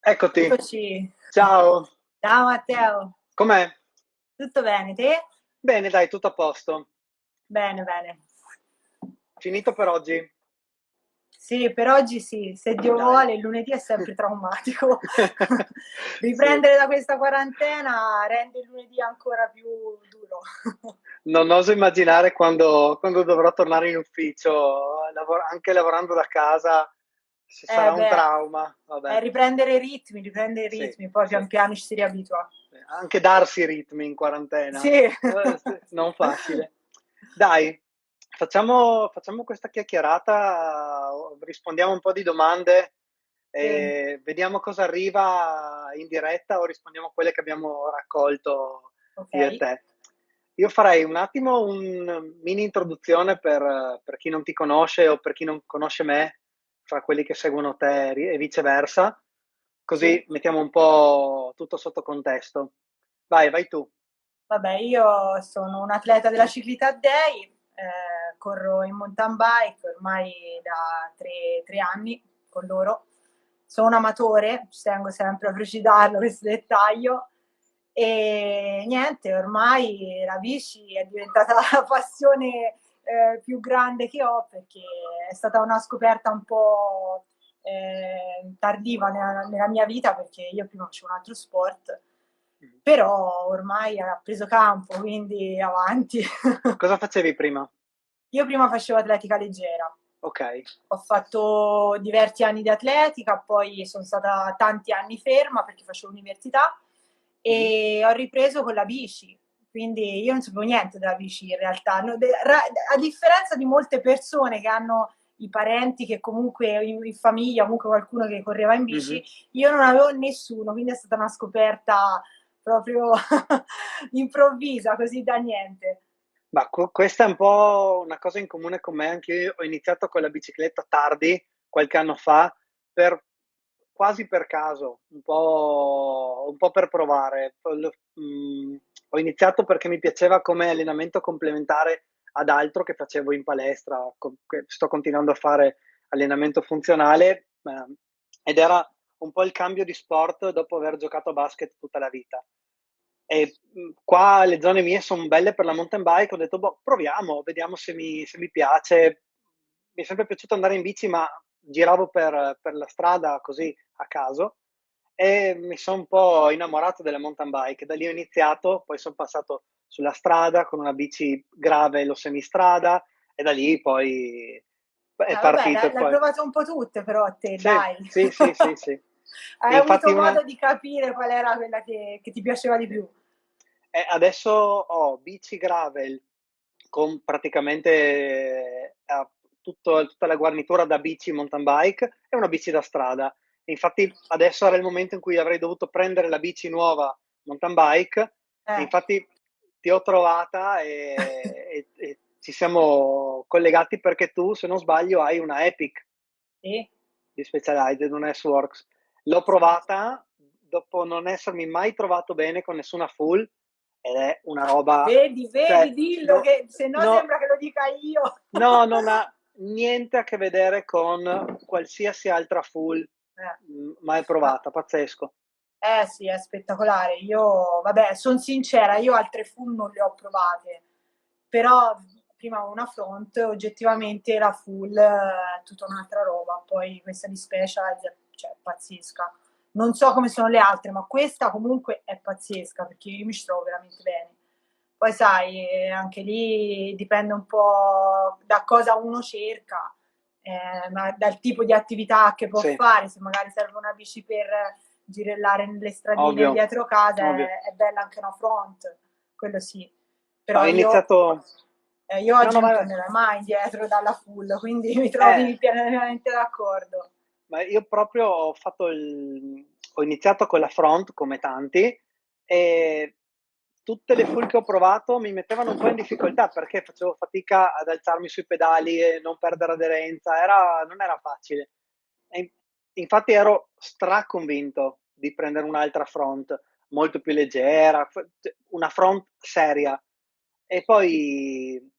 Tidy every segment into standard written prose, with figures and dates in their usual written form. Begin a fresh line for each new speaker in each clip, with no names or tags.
Eccoti,
Eccoci.
ciao,
Ciao Matteo,
com'è?
tutto bene te?
Bene, dai, tutto a posto.
Bene, bene.
Finito per oggi?
Sì, per oggi sì, se Dio
Dai.
vuole, il lunedì è sempre traumatico.
Sì,
Riprendere da questa quarantena rende il lunedì ancora più duro.
non oso immaginare quando dovrò tornare in ufficio, anche lavorando da casa, se
Eh
sarà un
beh,
trauma, vabbè.
riprendere i
Sì,
ritmi, poi
sì.
pian piano ci si riabitua.
Anche darsi i ritmi in quarantena,
Sì.
sì, non facile. Dai, facciamo questa chiacchierata, rispondiamo un po' di domande
Sì,
e vediamo cosa arriva in diretta o rispondiamo a quelle che abbiamo raccolto io e
ok.
te. Io farei un attimo un mini introduzione per chi non ti conosce o per chi non conosce me, fra quelli che seguono te e viceversa,
Sì.
così mettiamo un po' tutto sotto contesto. Vai tu.
Vabbè, io sono un atleta della Ciclità Day, corro in mountain bike ormai da tre anni con loro. Sono un amatore, ci tengo sempre a precidarlo questo dettaglio. E niente, ormai la bici è diventata la passione più grande che ho perché è stata una scoperta un po' tardiva nella mia vita perché io prima facevo un altro sport, però ormai ha preso campo, quindi avanti.
Cosa facevi prima?
Io prima facevo atletica leggera,
Ok.
ho fatto diversi anni di atletica, poi sono stata tanti anni ferma perché facevo università
Mhm.
e ho ripreso con la bici. Quindi io non sapevo niente della bici in realtà, a differenza di molte persone che hanno i parenti che comunque in famiglia, comunque qualcuno che correva in bici,
Mhm.
io non avevo nessuno, quindi è stata una scoperta proprio improvvisa, così da niente.
Ma questa è un po' una cosa in comune con me, anche io ho iniziato con la bicicletta tardi, qualche anno fa, per, quasi per caso, un po' per provare. Ho iniziato perché mi piaceva come allenamento complementare ad altro che facevo in palestra, che sto continuando a fare allenamento funzionale, ed era un po' il cambio di sport dopo aver giocato a basket tutta la vita. E qua le zone mie sono belle per la mountain bike, ho detto, boh, proviamo, vediamo se mi piace. Mi è sempre piaciuto andare in bici, ma giravo per la strada così a caso e mi sono un po' innamorato della mountain bike. Da lì ho iniziato, poi sono passato sulla strada con una bici gravel o semistrada e da lì poi è
Vabbè,
partito.
l'hai provato un po' tutte però a te,
Sì,
dai.
sì, sì, sì, sì. E
Hai
infatti
avuto
una,
modo di capire qual era quella che ti piaceva di
sì.
più.
Adesso ho bici gravel con praticamente tutta la guarnitura da bici mountain bike e una bici da strada. Infatti adesso era il momento in cui avrei dovuto prendere la bici nuova mountain bike e
Eh.
infatti ti ho trovata e ci siamo collegati perché tu, se non sbaglio, hai una Epic
Sì,
di Specialized, un S-Works. L'ho
sì.
provata dopo non essermi mai trovato bene con nessuna full ed è una roba,
Vedi,
cioè,
dillo che se no
no,
sembra che lo dica io.
no, non ha niente a che vedere con qualsiasi altra full
Eh.
mai
Ma
provata, pazzesco.
sì, è spettacolare. Io, vabbè, sono sincera, io altre full non le ho provate, però prima una front, oggettivamente la full è tutta un'altra roba, poi questa di Specialized, cioè, pazzesca. Non so come sono le altre, ma questa comunque è pazzesca, perché io mi ci trovo veramente bene. Poi sai, anche lì dipende un po' da cosa uno cerca, ma dal tipo di attività che può
Sì,
fare, se magari serve una bici per girellare nelle stradine
ovvio,
dietro casa,
ovvio.
è bella anche una front, quello sì.
Ho
Però
iniziato...
io
No,
oggi
no,
non
vai.
tornerò mai indietro dalla full, quindi mi
Eh,
trovi pienamente d'accordo.
Ma io proprio ho iniziato con la front, come tanti, e tutte le full che ho provato mi mettevano un po' in difficoltà perché facevo fatica ad alzarmi sui pedali e non perdere aderenza, non era facile. E infatti ero straconvinto di prendere un'altra front, molto più leggera, cioè una front seria. E poi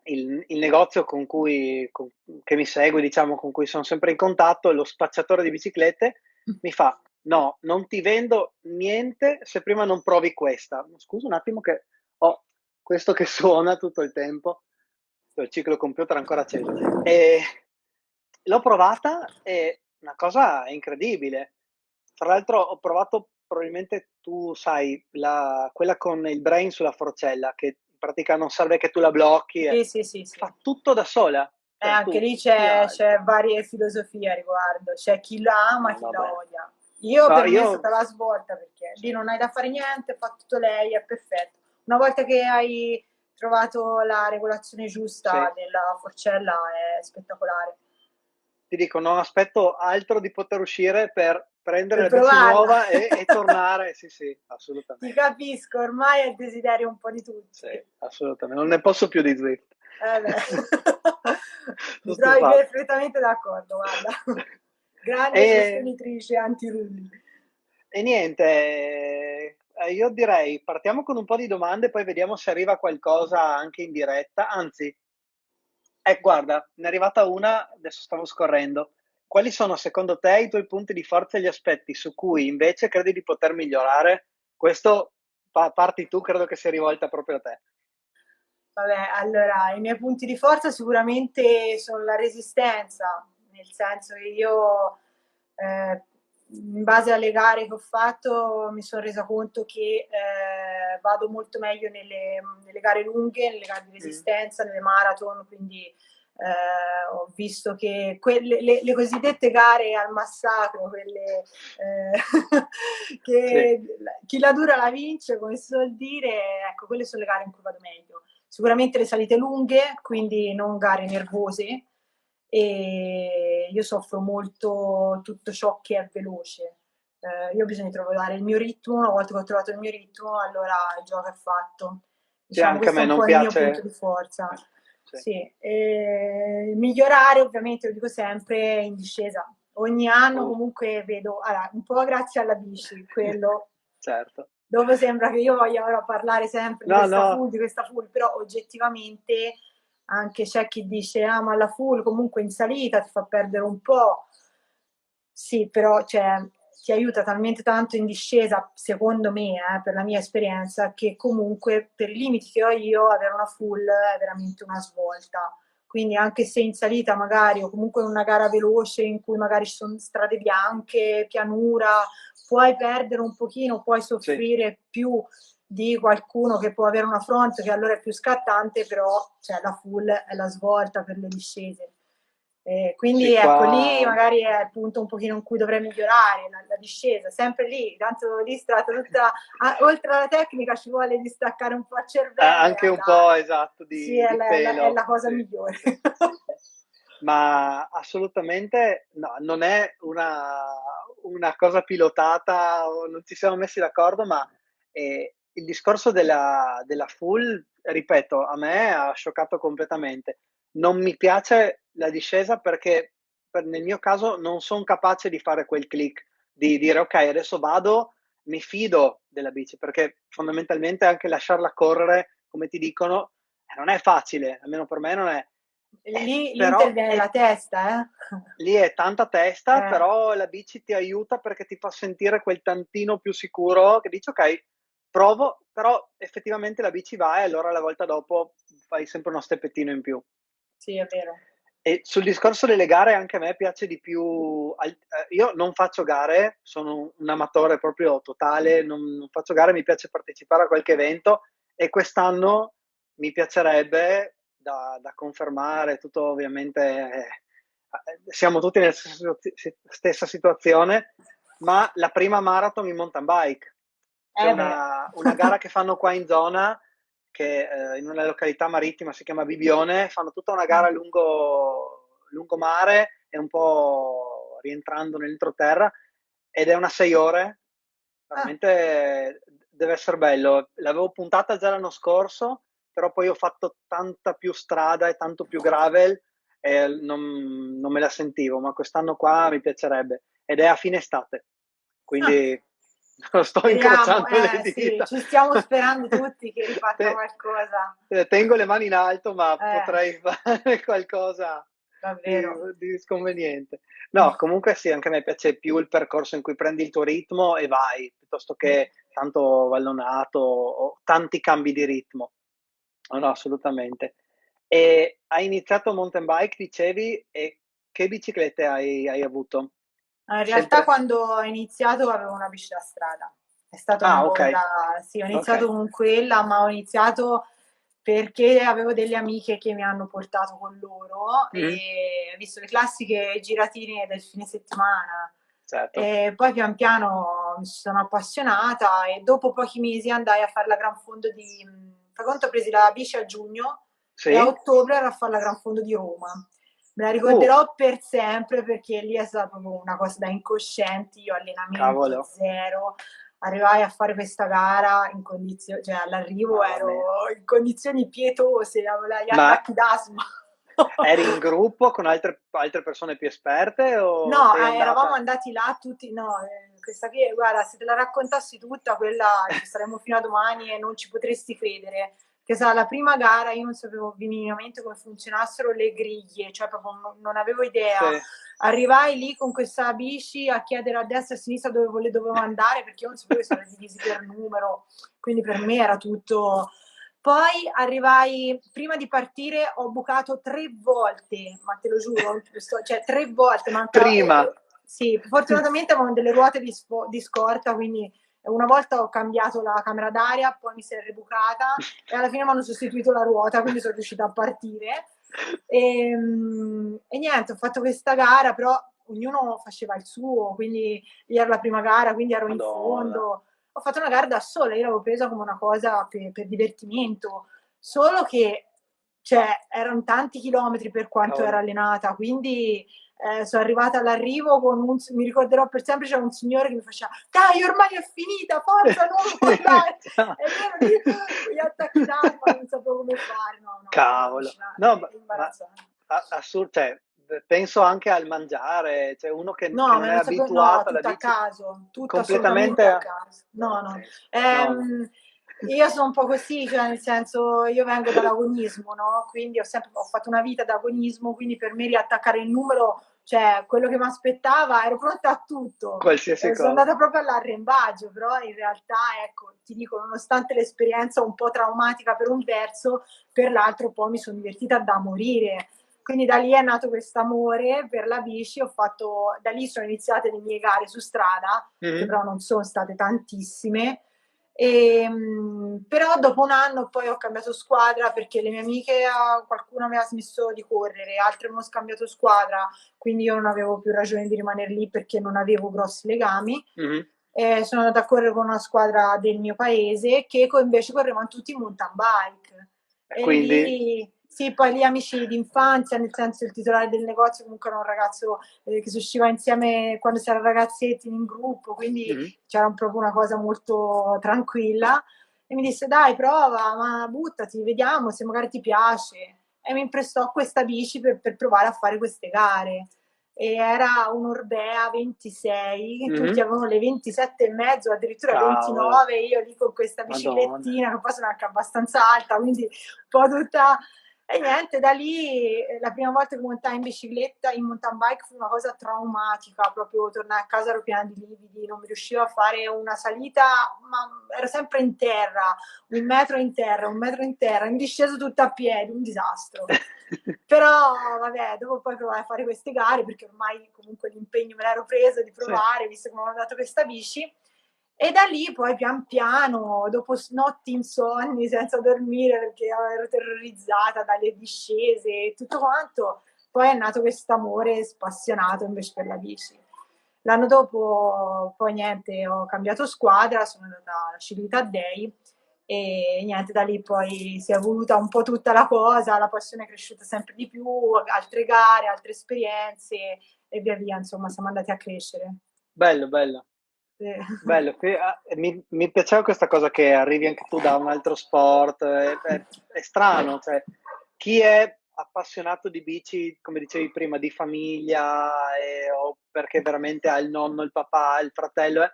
il negozio che mi segue, diciamo, con cui sono sempre in contatto, lo spacciatore di biciclette, mi fa: no, non ti vendo niente se prima non provi questa. Scusa un attimo che ho questo che suona tutto il tempo, il ciclo computer è ancora acceso. E l'ho provata, è una cosa incredibile. Tra l'altro ho provato, probabilmente tu sai, quella con il brain sulla forcella, che in pratica non serve che tu la blocchi,
Sì, sì, sì, sì.
fa tutto da sola. Cioè
Anche
tu
lì
tira...
c'è varie filosofie a riguardo, c'è chi la ama,
No,
chi la
vabbè.
odia. Io
No,
per me è
io...
stata la svolta perché
Sì.
lì non hai da fare niente, fa tutto lei, è perfetto. Una volta che hai trovato la regolazione giusta
Sì.
della forcella è spettacolare.
Ti dico, non aspetto altro di poter uscire per prendere
Per
la bici
provarla.
nuova e tornare. Sì, sì,
Ti
assolutamente.
capisco, ormai è il desiderio un po' di
Sì,
tutti.
assolutamente. Non ne posso più di Zwift.
Beh. Mi
Sono
trovi
stufato.
perfettamente d'accordo, guarda. Grande
E,
sostenitrice antirulli.
e niente, io direi partiamo con un po' di domande, poi vediamo se arriva qualcosa anche in diretta. Anzi, guarda, ne è arrivata una, adesso stavo scorrendo. Quali sono secondo te i tuoi punti di forza e gli aspetti su cui invece credi di poter migliorare? Questo parti tu, credo che sia rivolta proprio a te.
Vabbè, allora, i miei punti di forza sicuramente sono la resistenza, nel senso che io, in base alle gare che ho fatto, mi sono resa conto che vado molto meglio nelle gare lunghe, nelle gare di
Mm.
resistenza, nelle marathon, quindi ho visto che le cosiddette gare al massacro, quelle
Sì,
che chi la dura la vince, come si suol dire, ecco, quelle sono le gare in cui vado meglio. Sicuramente le salite lunghe, quindi non gare nervose, e io soffro molto tutto ciò che è veloce. Io ho bisogno di trovare il mio ritmo, una volta che ho trovato il mio ritmo, allora il gioco è fatto.
sì,
Diciamo,
anche a
questo è
me
un
non
po' il mio punto di
piace.
forza.
Sì.
Sì, migliorare ovviamente, lo dico sempre, in discesa. Ogni anno
Uh,
comunque vedo, allora, un po' grazie alla bici, quello
certo.
dove sembra che io voglia ora parlare sempre
No, no,
di questa full, però oggettivamente anche c'è chi dice, ah, ma la full comunque in salita ti fa perdere un po'. Sì, però cioè, ti aiuta talmente tanto in discesa, secondo me, per la mia esperienza, che comunque per i limiti che ho io, avere una full è veramente una svolta. Quindi anche se in salita magari o comunque in una gara veloce in cui magari ci sono strade bianche, pianura, puoi perdere un pochino, puoi
sì.
soffrire più di qualcuno che può avere una front che allora è più scattante, però cioè, la full è la svolta per le discese. Quindi
Sì,
ecco, lì
qua
magari è il punto un pochino in cui dovrei migliorare la discesa, sempre lì, tanto lì strata tutta, oltre alla tecnica ci vuole distaccare un po' il cervello e
anche un po'
andare.
esatto
Sì,
di
è
pelo,
la cosa
sì.
migliore.
Ma assolutamente no, non è una cosa pilotata o non ci siamo messi d'accordo, ma il discorso della full, ripeto, a me ha scioccato completamente. Non mi piace la discesa perché nel mio caso non sono capace di fare quel click, di dire ok, adesso vado, mi fido della bici, perché fondamentalmente anche lasciarla correre, come ti dicono, non è facile, almeno per me non è.
Lì
Però
interviene la testa,
lì è tanta testa,
eh.
però la bici ti aiuta perché ti fa sentire quel tantino più sicuro che dici ok, provo, però effettivamente la bici va e allora la volta dopo fai sempre uno steppettino in più.
Sì, è vero.
E sul discorso delle gare anche a me piace di più, io non faccio gare, sono un amatore proprio totale, non faccio gare, mi piace partecipare a qualche evento e quest'anno mi piacerebbe da confermare, tutto ovviamente, siamo tutti nella stessa situazione, ma la prima marathon in mountain bike. C'è
Beh.
una gara che fanno qua in zona, che in una località marittima si chiama Bibione, fanno tutta una gara lungo mare e un po' rientrando nell'entroterra ed è una 6 ore,
Ah,
veramente deve essere bello. L'avevo puntata già l'anno scorso, però poi ho fatto tanta più strada e tanto più gravel e non me la sentivo, ma quest'anno qua mi piacerebbe ed è a fine estate,
ah.
quindi sto
Speriamo,
incrociando le
sì,
dita.
ci stiamo sperando tutti che rifaccia
Te-
qualcosa.
Tengo le mani in alto, ma
Eh,
potrei fare qualcosa. di,
davvero.
di sconveniente. No, comunque sì, anche a me piace più il percorso in cui prendi il tuo ritmo e vai, piuttosto che tanto vallonato o tanti cambi di ritmo. No, no, assolutamente. E hai iniziato mountain bike, dicevi, e che biciclette hai avuto?
In realtà
Sempre...
quando ho iniziato avevo una bici da strada. È stata una
Ah, ok,
cosa, sì, ho
ok.
iniziato con quella, ma ho iniziato perché avevo delle amiche che mi hanno portato con loro
Mhm,
e ho visto le classiche giratine del fine settimana.
certo.
E poi pian piano mi sono appassionata e dopo pochi mesi andai a fare la Gran Fondo di... Fai conto, ho preso la bici a giugno e a
Sì?
ottobre ero a fare la Gran Fondo di Roma. Me la
Uh,
ricorderò per sempre perché lì è stata proprio una cosa da incoscienti, io allenamento
cavolo,
zero, arrivai a fare questa gara in condizioni, cioè all'arrivo
mamma mia.
ero in condizioni pietose, avevo gli
Ma
attacchi d'asma.
eri in gruppo con altre persone più esperte o
No,
sei
eravamo
andata?
andati là tutti, no, questa qui, guarda, se te la raccontassi tutta, quella ci saremmo fino a domani e non ci potresti credere. Che sa, la prima gara io non sapevo minimamente come funzionassero le griglie, cioè proprio non avevo idea.
Sì.
Arrivai lì con questa bici a chiedere a destra e a sinistra dovevo andare perché io non sapevo che sono divisi per numero, quindi per me era tutto. Poi arrivai, prima di partire ho bucato 3 volte, ma te lo giuro, cioè 3 volte, mancava,
Prima.
sì, fortunatamente avevamo delle ruote di scorta, quindi una volta ho cambiato la camera d'aria, poi mi si è ribucata e alla fine mi hanno sostituito la ruota, quindi sono riuscita a partire. E niente, ho fatto questa gara, però ognuno faceva il suo, quindi io ero la prima gara, quindi ero in
Madonna.
fondo. Ho fatto una gara da sola, io l'avevo presa come una cosa per divertimento, solo che cioè, erano tanti chilometri per quanto era
Cavolo.
allenata, quindi sono arrivata all'arrivo con mi ricorderò per sempre, c'era un signore che mi faceva dai ormai è finita, forza, non mollare,
Ciao.
e io ero lì con gli attacchi d'asma, non sapevo come fare, no, no, è
Cavolo. No,
allucinante, è
ma
imbarazzante.
assurdo, cioè, penso anche al mangiare, cioè uno che
No,
non
ma
è
non sapevo, no,
abituato alla
tutto a
bici,
caso, tutto assolutamente a
completamente...
caso.
No,
No,
ha
no.
senso. No, no.
Io sono un po' così, cioè nel senso io vengo dall'agonismo, no? Quindi ho fatto una vita d'agonismo, quindi per me riattaccare il numero, cioè quello che mi aspettava, ero pronta a tutto.
Qualsiasi
Sono
cosa.
andata proprio all'arrembaggio, però in realtà, ecco, ti dico, nonostante l'esperienza un po' traumatica per un verso, per l'altro poi mi sono divertita da morire. Quindi da lì è nato questo amore per la bici, da lì sono iniziate le mie gare su strada, che
Mhm,
però non sono state tantissime. Però dopo un anno poi ho cambiato squadra perché le mie amiche, qualcuno aveva smesso di correre, altre hanno scambiato squadra, quindi io non avevo più ragione di rimanere lì perché non avevo grossi legami.
mhm.
Sono andata a correre con una squadra del mio paese che invece correvano tutti in mountain bike.
E
E
quindi,
lì, sì, poi lì amici d'infanzia, nel senso il titolare del negozio comunque era un ragazzo che si usciva insieme quando si era ragazzetti in gruppo, quindi
mhm.
c'era proprio una cosa molto tranquilla. E mi disse, dai, prova, ma buttati, vediamo se magari ti piace. E mi imprestò questa bici per provare a fare queste gare e era un Orbea 26, tutti
Mhm.
avevano le 27 e mezzo, addirittura
Cavolo,
29, io lì con questa
Madonna.
biciclettina che poi sono anche abbastanza alta, quindi un po' tutta... E niente, da lì la prima volta che montai in bicicletta, in mountain bike, fu una cosa traumatica, proprio tornai a casa ero piena di lividi, non mi riuscivo a fare una salita, ma ero sempre in terra, 1 metro in terra, 1 metro in terra, in discesa tutta a piedi, un disastro. Però vabbè, dopo poi provare a fare queste gare perché ormai comunque l'impegno me l'ero preso di
Sì.
provare, visto che mi hanno dato questa bici. E da lì poi pian piano, dopo notti insonni senza dormire perché ero terrorizzata dalle discese e tutto quanto, poi è nato questo amore spassionato invece per la bici. L'anno dopo, poi niente, ho cambiato squadra, sono andata alla Civiltà Day e niente, da lì poi si è evoluta un po' tutta la cosa, la passione è cresciuta sempre di più, altre gare, altre esperienze e via via, insomma, siamo andati a crescere.
Bello, bello.
Sì.
Bello, mi piaceva questa cosa che arrivi anche tu da un altro sport, è strano, cioè chi è appassionato di bici, come dicevi prima, di famiglia o perché veramente ha il nonno, il papà, il fratello,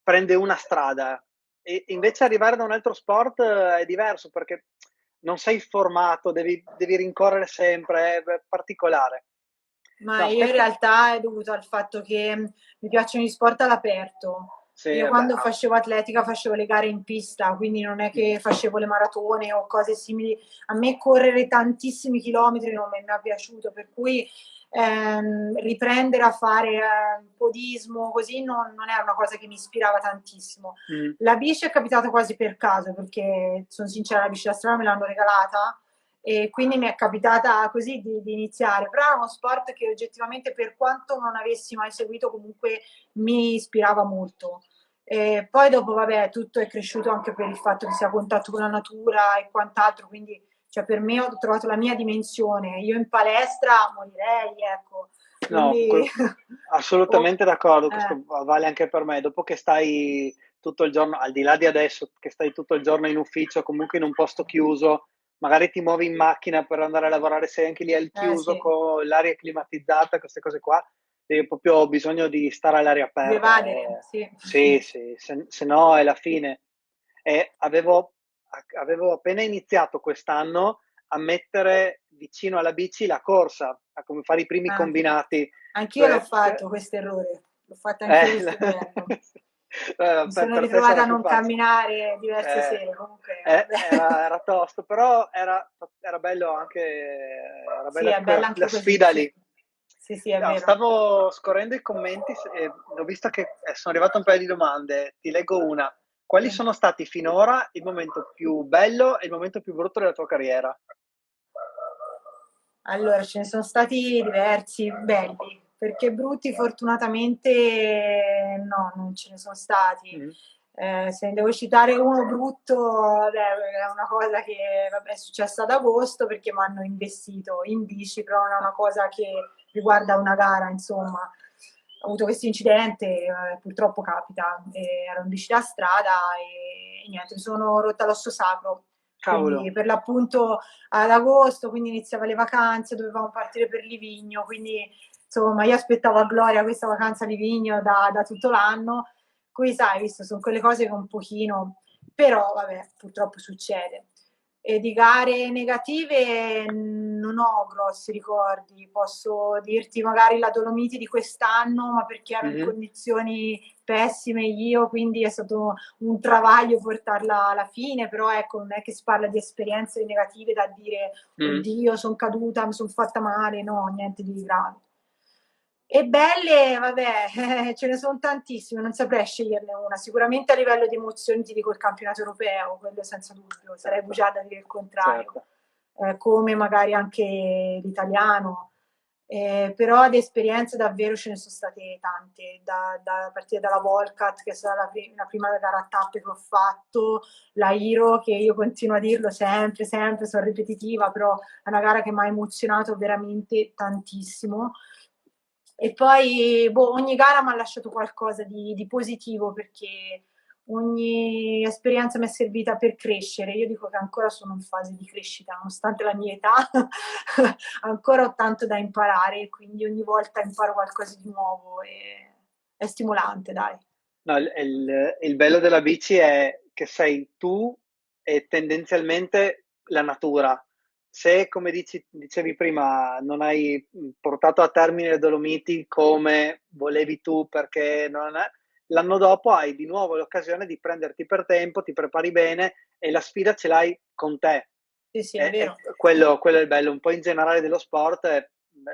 prende una strada e invece arrivare da un altro sport è diverso perché non sei formato, devi rincorrere sempre, è particolare.
Ma
No,
io in
questa
realtà è dovuto al fatto che mi piacciono gli sport all'aperto.
sì,
Io
vabbè,
quando facevo atletica facevo le gare in pista, quindi non è che facevo le maratone o cose simili. A me correre tantissimi chilometri non mi è mai piaciuto, per cui riprendere a fare podismo così non era una cosa che mi ispirava tantissimo.
mm,
La bici è capitata quasi per caso, perché sono sincera, la bici da strada me l'hanno regalata e quindi mi è capitata così di iniziare, però è uno sport che oggettivamente per quanto non avessi mai seguito comunque mi ispirava molto. E poi dopo, vabbè, tutto è cresciuto anche per il fatto che sia a contatto con la natura e quant'altro, quindi cioè, per me ho trovato la mia dimensione. Io in palestra morirei, ecco.
no,
Quindi oh,
assolutamente d'accordo,
eh,
questo vale anche per me. Dopo che stai tutto il giorno, al di là di adesso, che stai tutto il giorno in ufficio, comunque in un posto chiuso, magari ti muovi in macchina per andare a lavorare, sei anche lì al chiuso
sì,
con l'aria climatizzata, queste cose qua, devi proprio bisogno di stare all'aria
di
aperta.
evadere, sì.
Sì, sì, se no è la fine. E avevo appena iniziato quest'anno a mettere vicino alla bici la corsa, a come fare i primi
Ah,
combinati.
anch'io l'ho
Per-
fatto questo errore, l'ho fatto anch'io
eh,
quest'inverno. Mi sono
per te
ritrovata
sarà
a
più
non
facile.
camminare diverse
Eh,
sere, comunque vabbè.
era tosto, però era bello anche, era
Sì,
bella
è bella
la
anche così,
sfida
sì.
lì.
Sì, sì, è
No,
vero.
stavo scorrendo i commenti e ho visto che sono arrivate un paio di domande. Ti leggo una. Quali
Sì.
sono stati finora il momento più bello e il momento più brutto della tua carriera?
Allora, ce ne sono stati diversi belli, perché brutti fortunatamente no, non ce ne sono stati.
Mm.
Se ne devo citare uno brutto, vabbè, è una cosa che vabbè, è successa ad agosto perché mi hanno investito in bici, però non è una cosa che riguarda una gara, insomma. Ho avuto questo incidente, purtroppo capita, ero in bici da strada e niente, mi sono rotta l'osso sacro. Quindi
Cavolo.
per l'appunto ad agosto, quindi iniziava le vacanze, dovevamo partire per Livigno, quindi insomma io aspettavo a Gloria questa vacanza a Livigno da tutto l'anno, qui sai, visto, sono quelle cose che un pochino, però vabbè, purtroppo succede. E di gare negative non ho grossi ricordi, posso dirti magari la Dolomiti di quest'anno, ma perché ero in
Mhm.
condizioni pessime io, quindi è stato un travaglio portarla alla fine, però ecco, non è che si parla di esperienze negative da dire,
Mm.
oddio, sono caduta, mi sono fatta male, no, niente di grave. E belle, vabbè, ce ne sono tantissime, non saprei sceglierne una. Sicuramente a livello di emozioni ti dico il campionato europeo, quello senza dubbio, sarei
Certo,
bugiarda a dire il contrario,
certo.
come magari anche l'italiano. Però di esperienze davvero ce ne sono state tante, da partire dalla Volcat, che è stata la prima gara a tappe che ho fatto, la Hiro, che io continuo a dirlo sempre, sempre, sono ripetitiva, però è una gara che mi ha emozionato veramente tantissimo. E poi boh, ogni gara mi ha lasciato qualcosa di positivo perché ogni esperienza mi è servita per crescere. Io dico che ancora sono in fase di crescita, nonostante la mia età, ancora ho tanto da imparare, quindi ogni volta imparo qualcosa di nuovo e è stimolante, dai.
No, il bello della bici è che sei tu e tendenzialmente la natura. Se, come dicevi prima, non hai portato a termine le Dolomiti come volevi tu, perché non è, l'anno dopo hai di nuovo l'occasione di prenderti per tempo, ti prepari bene e la sfida ce l'hai con te.
Sì, sì, è vero.
Quello è il bello, un po' in generale dello sport, è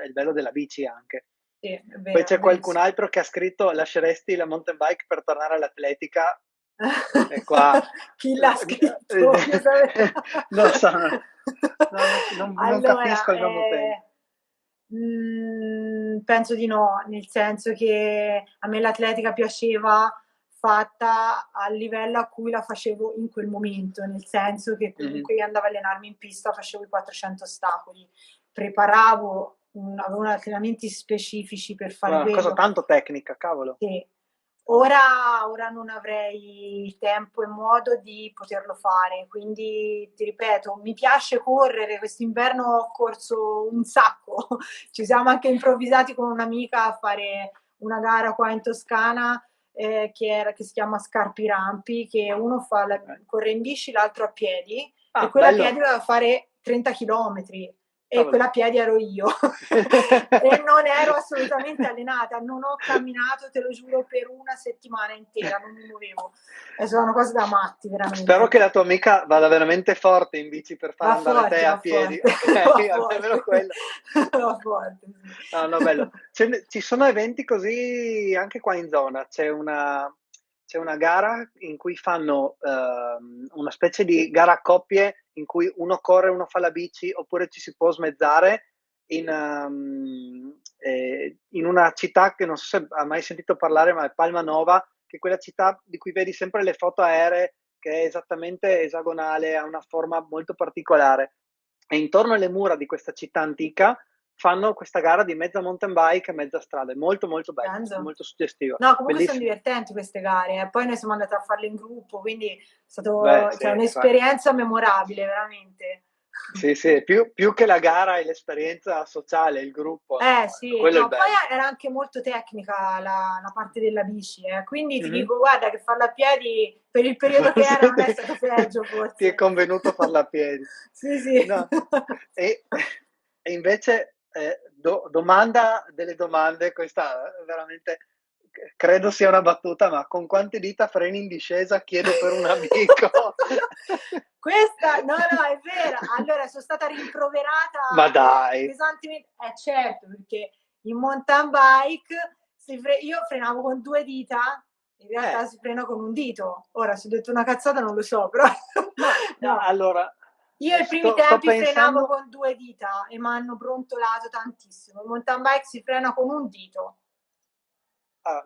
il bello della bici anche.
Sì, è
Poi
vero, è
c'è qualcun
verissimo.
altro che ha scritto: lasceresti la mountain bike per tornare all'atletica? E qua
Chi l'ha scritto? Voglio sapere.
non so, non
Allora,
capisco il nuovo tempo.
penso di no, nel senso che a me l'atletica piaceva fatta al livello a cui la facevo in quel momento, nel senso che
Mhm.
comunque io andavo a allenarmi in pista, facevo i 400 ostacoli, preparavo, avevo allenamenti specifici per fare
Una cosa
quello.
tanto tecnica, cavolo.
Sì. Ora non avrei il tempo e modo di poterlo fare, quindi ti ripeto, mi piace correre, quest'inverno ho corso un sacco, ci siamo anche improvvisati con un'amica a fare una gara qua in Toscana che si chiama Scarpi Rampi, che uno corre in bici, l'altro a piedi e
Ah,
quella a piedi
bello.
doveva fare 30 chilometri e quella
Cavolo.
a piedi ero io e non ero assolutamente allenata, non ho camminato, te lo giuro, per una settimana intera, non mi muovevo. E sono cose da matti,
Spero
veramente.
che la tua amica vada veramente forte in bici per far andare te a
Va
piedi,
forte,
ok?
va
Almeno
forte,
quello.
va forte, sì.
No, no, bello. Ci sono eventi così anche qua in zona. C'è una gara in cui fanno una specie di gara a coppie in cui uno corre, uno fa la bici, oppure ci si può smezzare in una città che non so se ha mai sentito parlare, ma è Palma Nova, che è quella città di cui vedi sempre le foto aeree, che è esattamente esagonale, ha una forma molto particolare. E intorno alle mura di questa città antica fanno questa gara di mezza mountain bike e mezza strada. È molto molto bello,
Penso.
molto suggestivo,
No, comunque sono
bellissimo.
divertenti queste gare. Poi noi siamo andati a farle in gruppo, quindi è
Beh,
stato,
sì,
cioè, un'esperienza memorabile, veramente.
sì, sì, più che la gara e l'esperienza sociale, il gruppo, no,
Sì,
quello è il
no, poi
bello.
era anche molto tecnica la parte della bici, quindi ti
Mhm.
dico, guarda, che farla a piedi per il periodo che era
Forse
non è stato peggio,
ti è
forse.
convenuto farla a piedi.
Sì, sì.
No. E, e invece, domanda delle domande, questa veramente credo sia una battuta, ma con quante dita freni in discesa? Chiedo per un amico.
Questa, no, no, è vera. Allora, sono stata
Ma
rimproverata
dai,
pesantemente. Certo, perché in mountain bike io frenavo con due dita, in realtà
eh,
si frena con un dito. Ora, se ho detto una cazzata non lo so, però
ma
no.
allora
Io ai primi
sto
tempi frenavo
pensando.
con due dita e mi hanno brontolato tantissimo. In mountain bike si frena con un dito.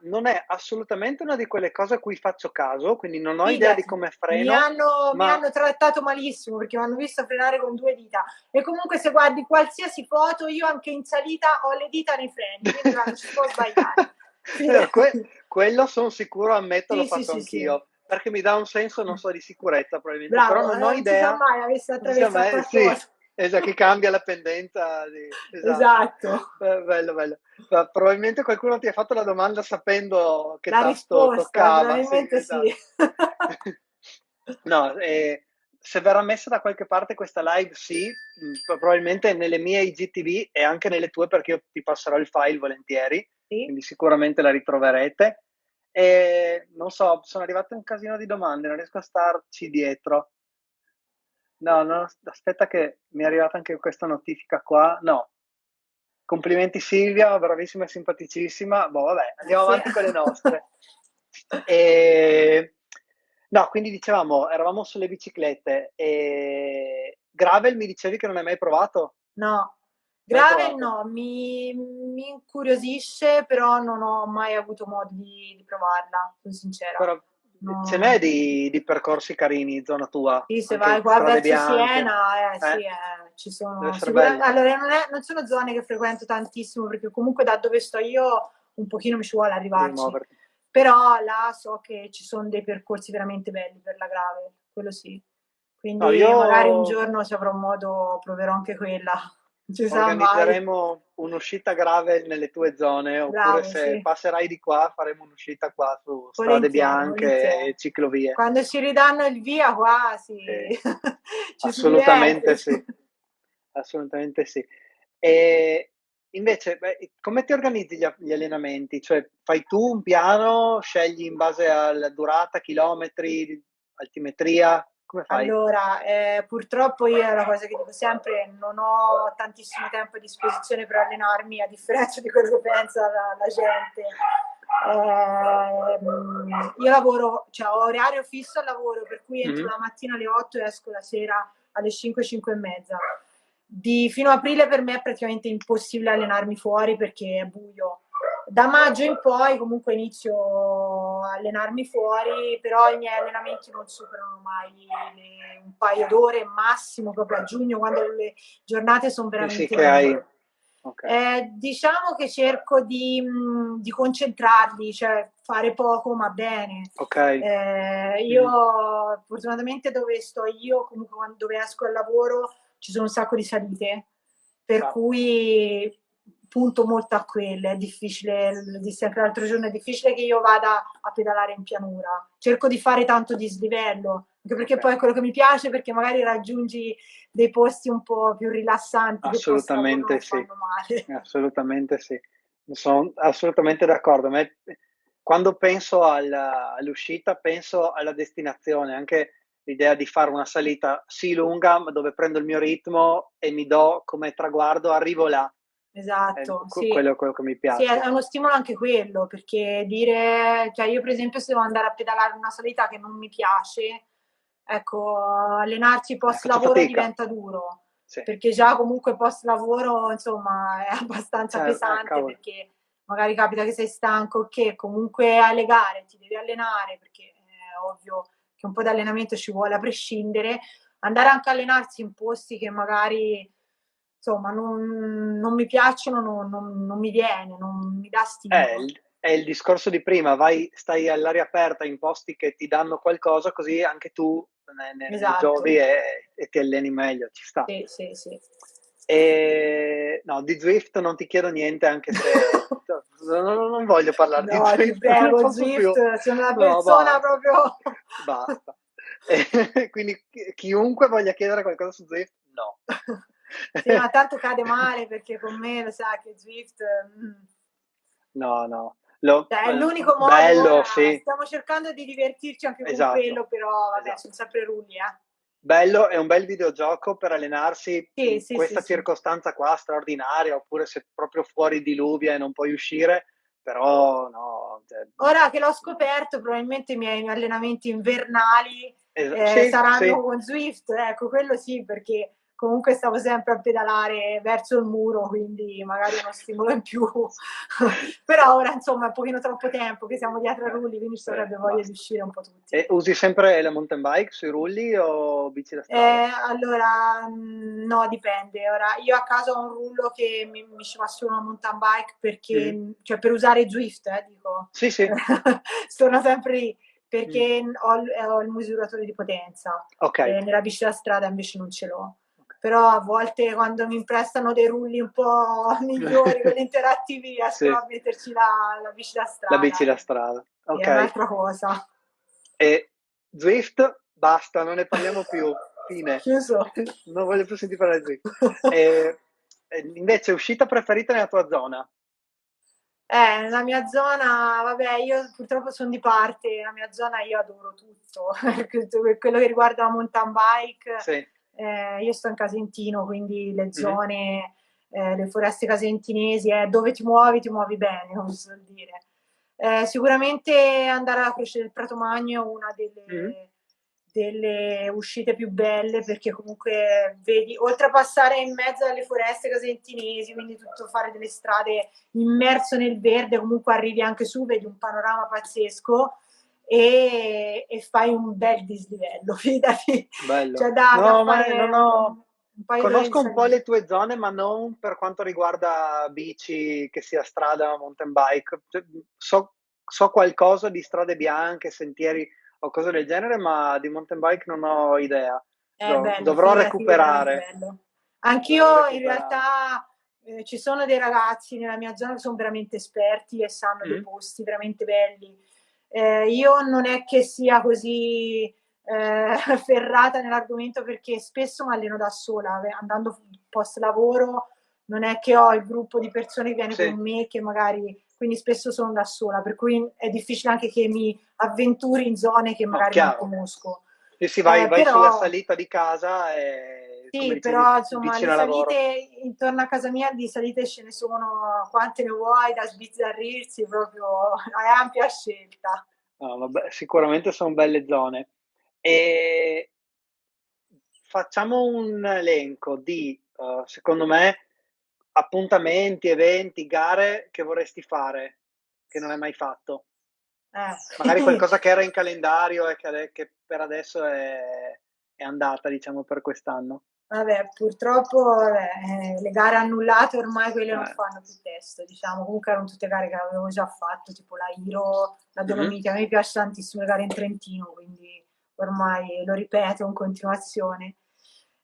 Non è assolutamente una di quelle cose a cui faccio caso, quindi non ho idea di
Fidati,
come
mi
freno,
hanno, mi
ma
hanno trattato malissimo perché mi hanno visto frenare con due dita. E comunque, se guardi qualsiasi foto, io anche in salita ho le dita nei freni, quindi non ci si può sbagliare.
quello sono sicuro, ammetto, lo
Sì, sì,
faccio
sì, sì.
anch'io, perché mi dà un senso, non so, di sicurezza probabilmente, però
Bravo,
non ho
non si sa
idea,
mai, avesse
non sia
attraversato
mai, sì,
qualcosa.
esatto, chi cambia la pendenza, esatto.
Esatto.
Bello, bello. Ma probabilmente qualcuno ti ha fatto la domanda sapendo che
La
tasto
risposta,
toccava, sì,
probabilmente sì.
esatto. No, se verrà messa da qualche parte questa live, sì, probabilmente nelle mie IGTV e anche nelle tue, perché io ti passerò il file volentieri,
Sì?
quindi sicuramente la ritroverete. E non so, sono arrivate un casino di domande, non riesco a starci dietro. No, no, aspetta che mi è arrivata anche questa notifica qua. No, complimenti Silvia, bravissima e simpaticissima. Boh, vabbè, andiamo
Sì.
avanti con le nostre. E... No, quindi dicevamo, eravamo sulle biciclette e gravel mi dicevi che non hai mai provato?
No,
Mai
gravel
provato?
no, mi incuriosisce, però non ho mai avuto modo di provarla, sono sincera.
Però ce
No.
n'è di percorsi carini, zona tua,
Sì, se vai
anche
qua
strade
verso
bianche.
Siena, sì,
Eh?
ci
Deve
sono
essere
sicuramente.
bello.
Allora, non sono zone che frequento tantissimo perché comunque da dove sto io un pochino mi ci vuole
Devi
arrivarci.
muoverti.
Però là so che ci sono dei percorsi veramente belli per la gravel, quello sì.
No,
Quindi
io
magari un giorno, se avrò modo, proverò anche quella. Non ci sa mai.
organizzeremo un'uscita gravel nelle tue zone, oppure
Bravo,
se
sì.
passerai di qua faremo un'uscita qua su strade
Volentieri,
bianche e
volentieri.
ciclovie.
Quando ci ridanno il via qua, sì.
Sì,
Ci si diverte.
assolutamente sì, assolutamente sì. E invece, beh, come ti organizzi gli allenamenti? Cioè, fai tu un piano, scegli in base alla durata, chilometri, altimetria? Come fai?
Allora, purtroppo io è la cosa che dico sempre, non ho tantissimo tempo a disposizione per allenarmi, a differenza di quello che pensa la gente. Io lavoro, cioè ho orario fisso al lavoro, per cui entro
Mhm.
la mattina alle 8 e esco la sera alle 5, 5 e mezza. Fino a aprile per me è praticamente impossibile allenarmi fuori perché è buio. Da maggio in poi comunque inizio a allenarmi fuori, però i miei allenamenti non superano mai un paio d'ore, massimo proprio a giugno, quando le giornate sono
Sì, sì,
veramente
che hai.
lunghe.
Ok.
Diciamo che cerco di concentrarli, cioè fare poco ma bene.
Ok. Mhm.
Io fortunatamente dove sto io, comunque dove esco al lavoro, ci sono un sacco di salite, per
Ah,
cui punto molto a quelle. È difficile, lo dissi anche l'altro giorno, è difficile che io vada a pedalare in pianura. Cerco di fare tanto dislivello, anche perché
Ok.
poi è quello che mi piace, perché magari raggiungi dei posti un po' più rilassanti che post lavoro
Assolutamente
non
sì,
fanno male.
assolutamente sì. Sono assolutamente d'accordo. Quando penso all'uscita, penso alla destinazione, anche l'idea di fare una salita sì lunga, ma dove prendo il mio ritmo e mi do come traguardo, arrivo là. È
Esatto, sì.
quello che mi
Sì, è
piace.
uno stimolo anche quello, perché dire, cioè io per esempio se devo andare a pedalare una salita che non mi piace, ecco, allenarsi post
Faccio
lavoro
fatica.
diventa duro,
Sì.
perché già comunque post lavoro, insomma, è abbastanza
Cioè,
pesante
cavolo.
perché magari capita che sei stanco, che comunque alle gare ti devi allenare, perché è ovvio che un po' di allenamento ci vuole a prescindere, andare anche a allenarsi in posti che magari insomma non mi piacciono, non mi viene, non mi dà stimolo.
È il discorso di prima, stai all'aria aperta in posti che ti danno qualcosa, così anche tu ne
Esatto.
giovi e ti alleni meglio, ci sta.
Sì, sì, sì.
E no, di Zwift non ti chiedo niente, anche se non voglio parlare di
No, ti
Zwift, non
prego,
posso più.
Zwift, sono una
No,
persona
basta,
proprio
basta. E quindi chiunque voglia chiedere qualcosa su Zwift, no.
sì, ma tanto cade male perché con me lo sai che Zwift,
No, no.
cioè è l'unico modo
Bello,
ora,
sì,
stiamo cercando di divertirci anche con
esatto,
quello, però vabbè,
esatto.
sono sempre rulli, eh.
Bello, è un bel videogioco per allenarsi
Sì,
in
sì, sì,
questa
sì.
circostanza qua straordinaria, oppure se proprio fuori diluvia e non puoi uscire, però no, cioè,
Ora che l'ho scoperto, probabilmente i miei allenamenti invernali
sì,
saranno
sì,
con Zwift, ecco, quello sì, perché comunque stavo sempre a pedalare verso il muro, quindi magari uno stimolo in più. Però ora, insomma, è un pochino troppo tempo che siamo dietro a rulli, quindi ci avrebbe voglia di
basta.
uscire un po' tutti.
E usi sempre la mountain bike sui rulli o bici da strada?
Allora, no, dipende. Ora, io a casa ho un rullo che mi ci va solo una mountain bike perché,
Mhm.
cioè per usare Zwift, dico,
Sì, sì.
sono sempre lì,
Mm.
perché ho il misuratore di potenza.
Ok.
Nella bici da strada invece non ce l'ho.
Ok.
Però a volte quando mi prestano dei rulli un po' migliori, quelli interattivi, riesco
Sì,
a metterci la bici da
la bici
strada.
da strada.
Sì, è
Ok.
un'altra cosa.
E Zwift, basta, non ne parliamo più. Fine.
Chiuso.
Non voglio più sentire parlare di Zwift. Invece, uscita preferita nella tua zona?
Nella mia zona, vabbè, io purtroppo sono di parte, nella mia zona io adoro tutto, quello che riguarda la mountain bike,
Sì.
io sto in Casentino, quindi le
Mhm.
zone, le foreste casentinesi, dove ti muovi bene, come si suol dire. Sicuramente andare alla Croce del Prato Magno è una
Mhm.
delle uscite più belle perché comunque vedi, oltre a passare in mezzo alle foreste casentinesi, quindi tutto fare delle strade immerso nel verde, comunque arrivi anche su, vedi un panorama pazzesco e fai un bel dislivello, fidati,
Bello.
cioè da
No, ma
fare
non ho...
un paio d'ore di
Conosco un po'
salita.
le tue zone, ma non per quanto riguarda bici, che sia strada o mountain bike. Cioè, so qualcosa di strade bianche, sentieri o cose del genere, ma di mountain bike non ho idea.
È bello,
Dovrò
fidati, è veramente
recuperare.
bello.
Dovrò
Anch'io in
recuperare.
realtà ci sono dei ragazzi nella mia zona che sono veramente esperti e sanno dei
Mm?
posti veramente belli. Io non è che sia così ferrata nell'argomento perché spesso mi alleno da sola, andando post lavoro non è che ho il gruppo di persone che viene
Sì,
con me che magari, quindi spesso sono da sola, per cui è difficile anche che mi avventuri in zone che
no,
magari non
chiaro.
conosco.
Sì, sì, vai sulla
Però
salita di casa e, come
sì,
dicevi,
però insomma le
vicino al
salite
lavoro.
intorno a casa mia di salite ce ne sono quante ne vuoi da sbizzarrirsi, proprio hai ampia scelta.
No, vabbè, sicuramente sono belle zone. E facciamo un elenco di, secondo me, appuntamenti, eventi, gare che vorresti fare, che non hai mai fatto. Magari
Eh.
qualcosa che era in calendario e che per adesso è andata, diciamo, per quest'anno.
Vabbè, purtroppo vabbè, le gare annullate ormai quelle non
Eh.
fanno più testo, diciamo, comunque erano tutte gare che avevo già fatto, tipo la Hiro, la
Mhm.
Dolomiti, a me piace tantissimo le gare in Trentino, quindi ormai lo ripeto in continuazione.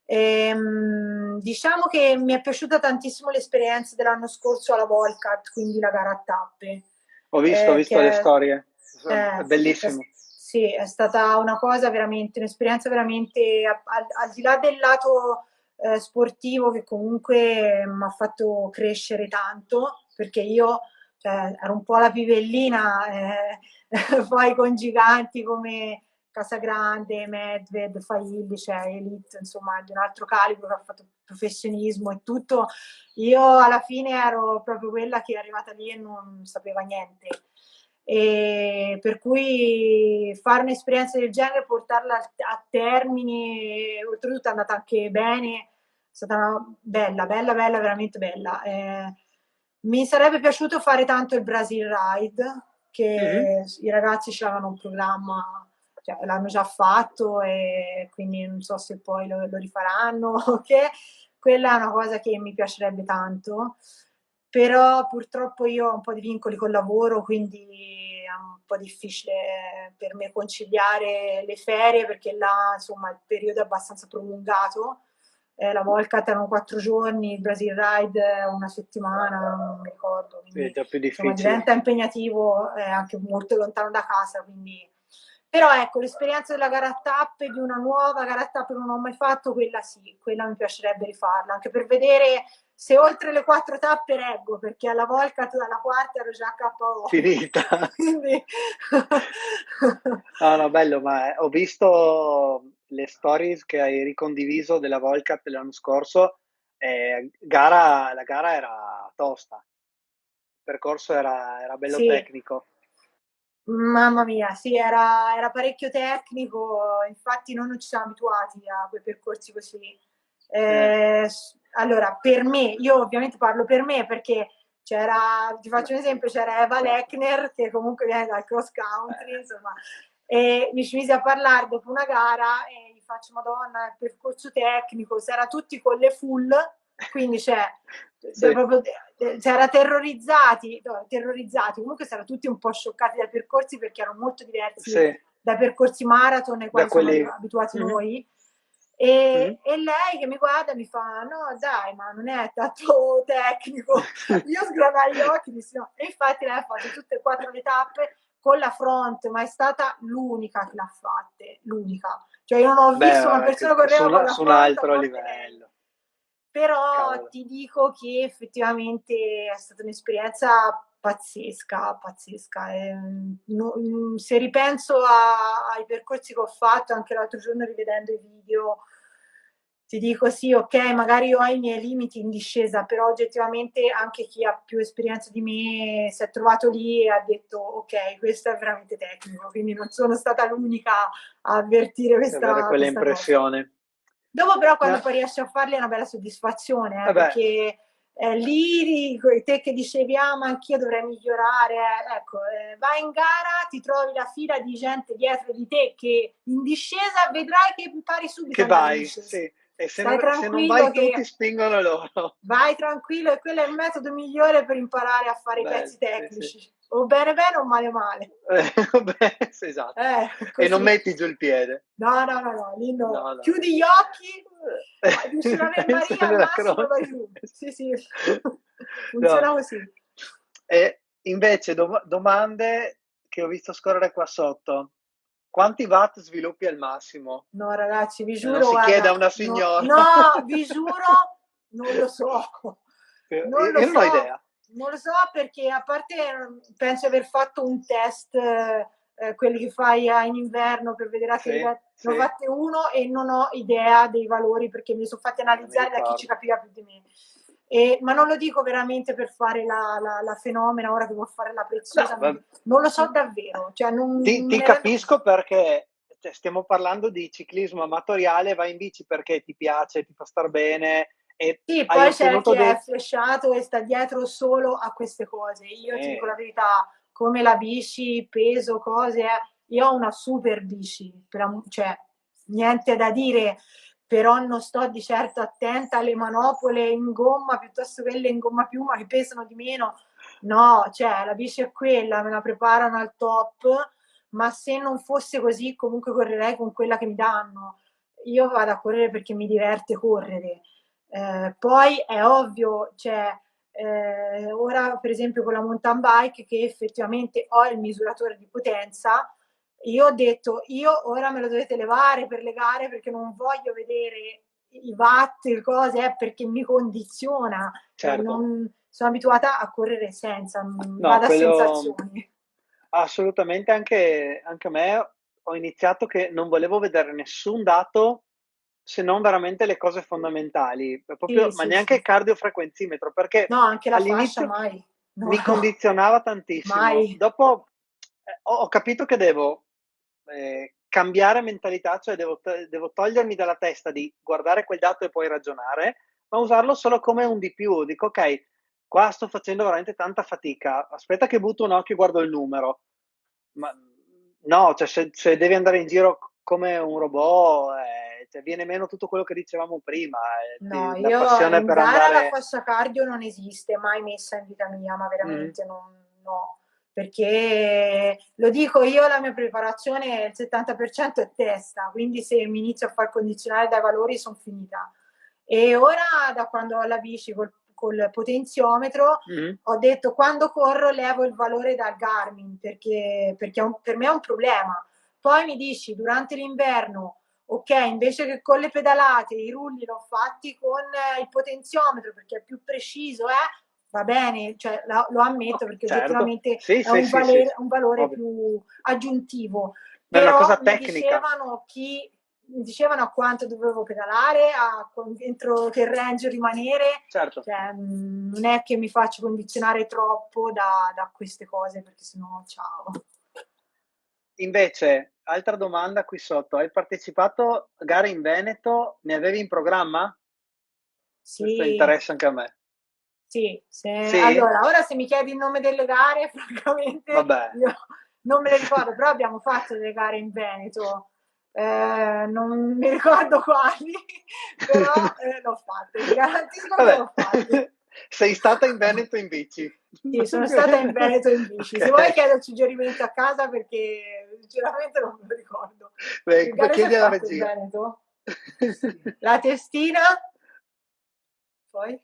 Diciamo che mi è piaciuta tantissimo l'esperienza dell'anno scorso alla Volcat, quindi la gara a tappe,
Ho visto le
che
storie, è
eh,
bellissimo.
sì, è stata una cosa veramente, un'esperienza veramente, al di là del lato sportivo che comunque mi ha fatto crescere tanto, perché io cioè, ero un po' la pivellina, poi con giganti come Casagrande, Medved, Failli, cioè Elite, insomma, di un altro calibro che ha fatto professionismo e tutto. Io alla fine ero proprio quella che è arrivata lì e non sapeva niente. E per cui fare un'esperienza del genere, portarla a termine, oltretutto è andata anche bene, è stata una bella, bella, bella, veramente bella. Mi sarebbe piaciuto fare tanto il Brazil Ride,
Mhm.
che i ragazzi c'avevano un programma, cioè, l'hanno già fatto e quindi non so se poi lo rifaranno o che. Quella è una cosa che mi piacerebbe tanto, però purtroppo io ho un po' di vincoli col lavoro, quindi è un po' difficile per me conciliare le ferie perché là insomma il periodo è abbastanza prolungato. La Volcat erano 4 giorni, il Brazil Ride una settimana, non mi ricordo,
Sì, è
quindi
già più
insomma
difficile.
diventa impegnativo, è anche molto lontano da casa, quindi però ecco, l'esperienza della gara a tappe, di una nuova gara a tappe che non ho mai fatto, quella sì, quella mi piacerebbe rifarla, anche per vedere se oltre le 4 tappe reggo, perché alla Volcat dalla quarta ero già KO.
Finita.
Quindi
No, no, bello, ma ho visto le stories che hai ricondiviso della Volcat l'anno scorso. La gara era tosta, il percorso era bello
sì,
tecnico.
mamma mia, sì, era parecchio tecnico, infatti noi non ci siamo abituati a quei percorsi così. Allora, per me, io ovviamente parlo per me perché ti faccio un esempio, c'era Eva
Certo.
Lechner che comunque viene dal cross country, insomma, e mi ci misi a parlare dopo una gara e gli faccio, Madonna, il percorso tecnico, si era tutti con le full, quindi
Sì,
proprio, c'era terrorizzati, no, terrorizzati, comunque si erano tutti un po' scioccati dai percorsi perché erano molto diversi
sì,
dai percorsi marathon ai
da
quali siamo
quelli.
abituati
Mhm,
noi.
mhm.
E lei che mi guarda mi fa: No, dai, ma non è tanto tecnico. Io sgranai gli occhi, dissi no. E infatti lei ha fatto tutte e 4 le tappe con la front, ma è stata l'unica che l'ha fatte, l'unica. Cioè io non ho
Beh,
visto una persona che correva con la
su un
front a
altro
parte lei.
livello,
Però
cavolo.
ti dico che effettivamente è stata un'esperienza pazzesca, pazzesca. Se ripenso ai percorsi che ho fatto anche l'altro giorno rivedendo i video, ti dico sì, ok, magari io ho i miei limiti in discesa, però oggettivamente anche chi ha più esperienza di me si è trovato lì e ha detto ok, questo è veramente tecnico, quindi non sono stata l'unica a avvertire
Avere
questa cosa.
quell'impressione.
Dopo però quando
No,
poi riesci a farli è una bella soddisfazione,
vabbè,
perché lì te che dicevi ah ma anch'io dovrei migliorare, ecco, vai in gara, ti trovi la fila di gente dietro di te che in discesa vedrai che impari subito
che
ad andare in
vai,
discesa.
sì. E
Stai
se non
tranquillo
vai tu, ti
che
spingono loro.
vai tranquillo e quello è il metodo migliore per imparare a fare i
Bello,
pezzi
sì, sì.
tecnici. O bene bene o male male.
Vabbè, sì, esatto. E non
Così.
metti giù il piede.
No, no, no, no, lì no.
No, no, no.
Chiudi gli occhi, dici l'Ave
Penso
Maria al
nella
massimo e vai
croce.
giù. Sì, sì,
No.
funziona così.
E invece domande che ho visto scorrere qua sotto. Quanti watt sviluppi al massimo?
No, ragazzi, vi
Non
giuro,
si chiede a
guarda,
una
no,
signora.
no, vi giuro, non lo so. Non lo
Io non ho
so,
idea.
non lo so perché a parte penso di aver fatto un test, quelli che fai in inverno per vedere a che
Sì,
livello, ne ho
sì,
fatte uno e non ho idea dei valori perché me li sono fatti
non mi
analizzare da chi ci
ricordo.
capiva più di me. Ma non lo dico veramente per fare la fenomena, ora che devo fare la
No,
preziosa, non lo so davvero, cioè non me
ti
ne rendo
capisco
conto.
perché cioè, stiamo parlando di ciclismo amatoriale, vai in bici perché ti piace, ti fa star bene e
Sì,
hai
poi c'è chi
ottenuto
è
dei.
flashato e sta dietro solo a queste cose. Io ti dico la
Sì,
verità, come la bici, peso, cose, io ho una super bici, cioè niente da dire, però non sto di certo attenta alle manopole in gomma piuttosto che quelle in gomma piuma che pesano di meno. No, cioè la bici è quella, me la preparano al top, ma se non fosse così comunque correrei con quella che mi danno. Io vado a correre perché mi diverte correre. Poi è ovvio, cioè, ora per esempio con la mountain bike che effettivamente ho il misuratore di potenza Io ho detto, io ora me lo dovete levare per le gare perché non voglio vedere i watt, le cose, perché mi condiziona. Cioè,
Certo.
non, sono abituata a correre senza,
No,
vado a
quello
sensazioni.
assolutamente anche a me. Ho iniziato che non volevo vedere nessun dato se non veramente le cose fondamentali,
Sì,
proprio, ma
sì,
neanche
sì.
il cardiofrequenzimetro, perché
No, anche la fascia
all'inizio
mai. No,
mi condizionava tantissimo.
mai.
Dopo ho capito che devo cambiare mentalità, cioè devo togliermi dalla testa di guardare quel dato e poi ragionare, ma usarlo solo come un di più. Dico, ok, qua sto facendo veramente tanta fatica, aspetta che butto un occhio e guardo il numero. Ma no, cioè se devi andare in giro come un robot, cioè viene meno tutto quello che dicevamo prima,
No,
la
io
passione
in
per
gara la
andare.
fascia cardio non esiste, mai messa in vita mia, ma
Mhm.
veramente non, no, perché lo dico io, la mia preparazione il 70% è testa, quindi se mi inizio a far condizionare dai valori sono finita. E ora da quando ho la bici col potenziometro
Mhm.
ho detto quando corro levo il valore dal Garmin perché per me è un problema. Poi mi dici durante l'inverno ok, invece che con le pedalate, i rulli l'ho fatti con il potenziometro perché è più preciso, va bene, cioè, lo ammetto perché
Certo,
oggettivamente
sì,
è
sì, sì, sì,
un valore
ovvio.
più aggiuntivo,
Ma è una
però
cosa tecnica,
mi dicevano a quanto dovevo pedalare, entro che range rimanere,
certo.
cioè, non è che mi faccio condizionare troppo da queste cose perché sennò ciao.
Invece, altra domanda qui sotto, hai partecipato a gare in Veneto? Ne avevi in programma? Questo
Sì,
interessa anche a me.
sì,
Sì?
allora, ora se mi chiedi il nome delle gare, francamente
Vabbè.
io non me le ricordo, però abbiamo fatto delle gare in Veneto, non mi ricordo quali, però l'ho fatte, ti garantisco che
Vabbè,
l'ho fatte.
sei stata in Veneto in bici.
Sì, sono stata in Veneto in bici. Se vuoi
Ok.
chiedo suggerimenti a casa perché sinceramente non me lo ricordo.
Beh,
Che gare si è
chiedi alla
fatto in
regia.
Veneto? La testina, poi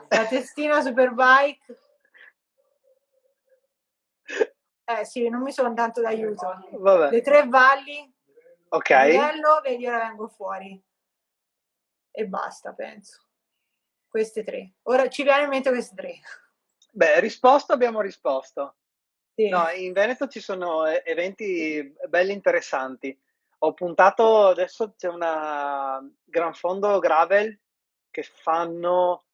la testina Superbike. Sì, non mi sono tanto d'aiuto.
Vabbè,
Le tre valli,
ok.
Girello, vedi ora vengo fuori. E basta, penso. Queste tre. Ora ci viene in mente queste tre.
Beh, risposto abbiamo risposto.
Sì.
No, in Veneto ci sono eventi belli interessanti. Ho puntato, adesso c'è una Gran Fondo Gravel che fanno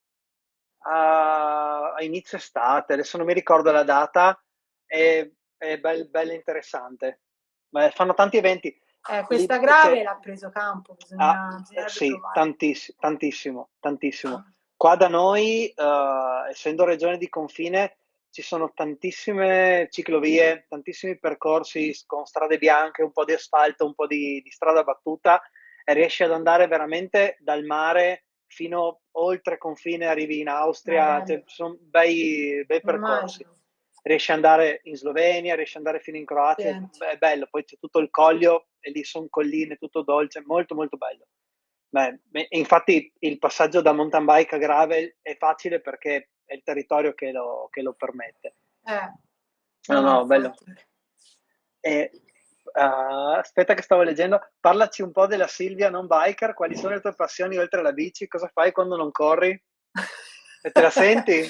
a inizio estate, adesso non mi ricordo la data, è bello interessante. Ma fanno tanti eventi.
Questa
Lì
grave l'ha preso campo, bisognerebbe
sì,
provare.
tantissimo, tantissimo.
Ah,
Qua da noi, essendo regione di confine, ci sono tantissime ciclovie, tantissimi percorsi con strade bianche, un po' di asfalto, un po' di strada battuta e riesci ad andare veramente dal mare fino oltre confine, arrivi in Austria, cioè,
bello,
ci sono bei percorsi.
immagino.
Riesci ad andare in Slovenia, riesci ad andare fino in Croazia,
Senti.
è bello, poi c'è tutto il Coglio e lì sono colline, tutto dolce, molto molto bello. Beh, infatti il passaggio da mountain bike a gravel è facile perché è il territorio che lo permette. No,
No,
no, bello.
infatti.
E, aspetta che stavo leggendo, parlaci un po' della Silvia non biker, quali sono le tue passioni oltre alla bici, cosa fai quando non corri? E te la senti?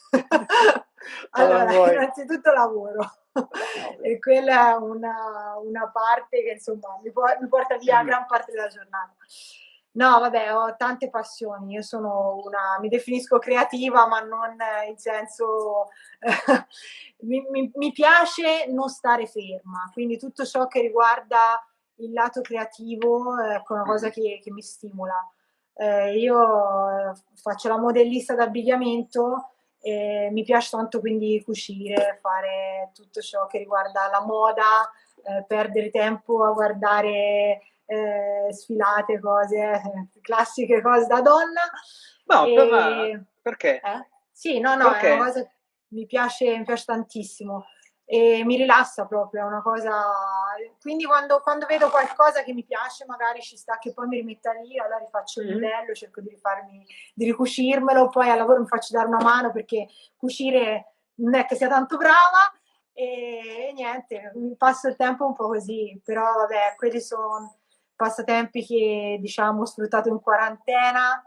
Come
Allora,
vuoi?
innanzitutto lavoro
Vabbè, ovvio.
e quella è una parte che insomma mi porta via
Mhm.
gran parte della giornata. No, vabbè, ho tante passioni. Io sono mi definisco creativa, ma non in senso, mi piace non stare ferma, quindi tutto ciò che riguarda il lato creativo, ecco, è una cosa
Mhm.
che mi stimola. Io faccio la modellista d'abbigliamento e mi piace tanto quindi cucire, fare tutto ciò che riguarda la moda, perdere tempo a guardare sfilate, cose, classiche cose da donna.
No,
E,
perché?
Sì, no, no, è una
Perché?
cosa che mi piace tantissimo e mi rilassa proprio, è una cosa. Quindi quando vedo qualcosa che mi piace, magari ci sta che poi mi rimetta lì, allora rifaccio il
Mhm.
modello, cerco di ricucirmelo, poi al lavoro mi faccio dare una mano perché cucire non è che sia tanto brava, e niente, passo il tempo un po' così, però vabbè, quelli sono passatempi che diciamo ho sfruttato in quarantena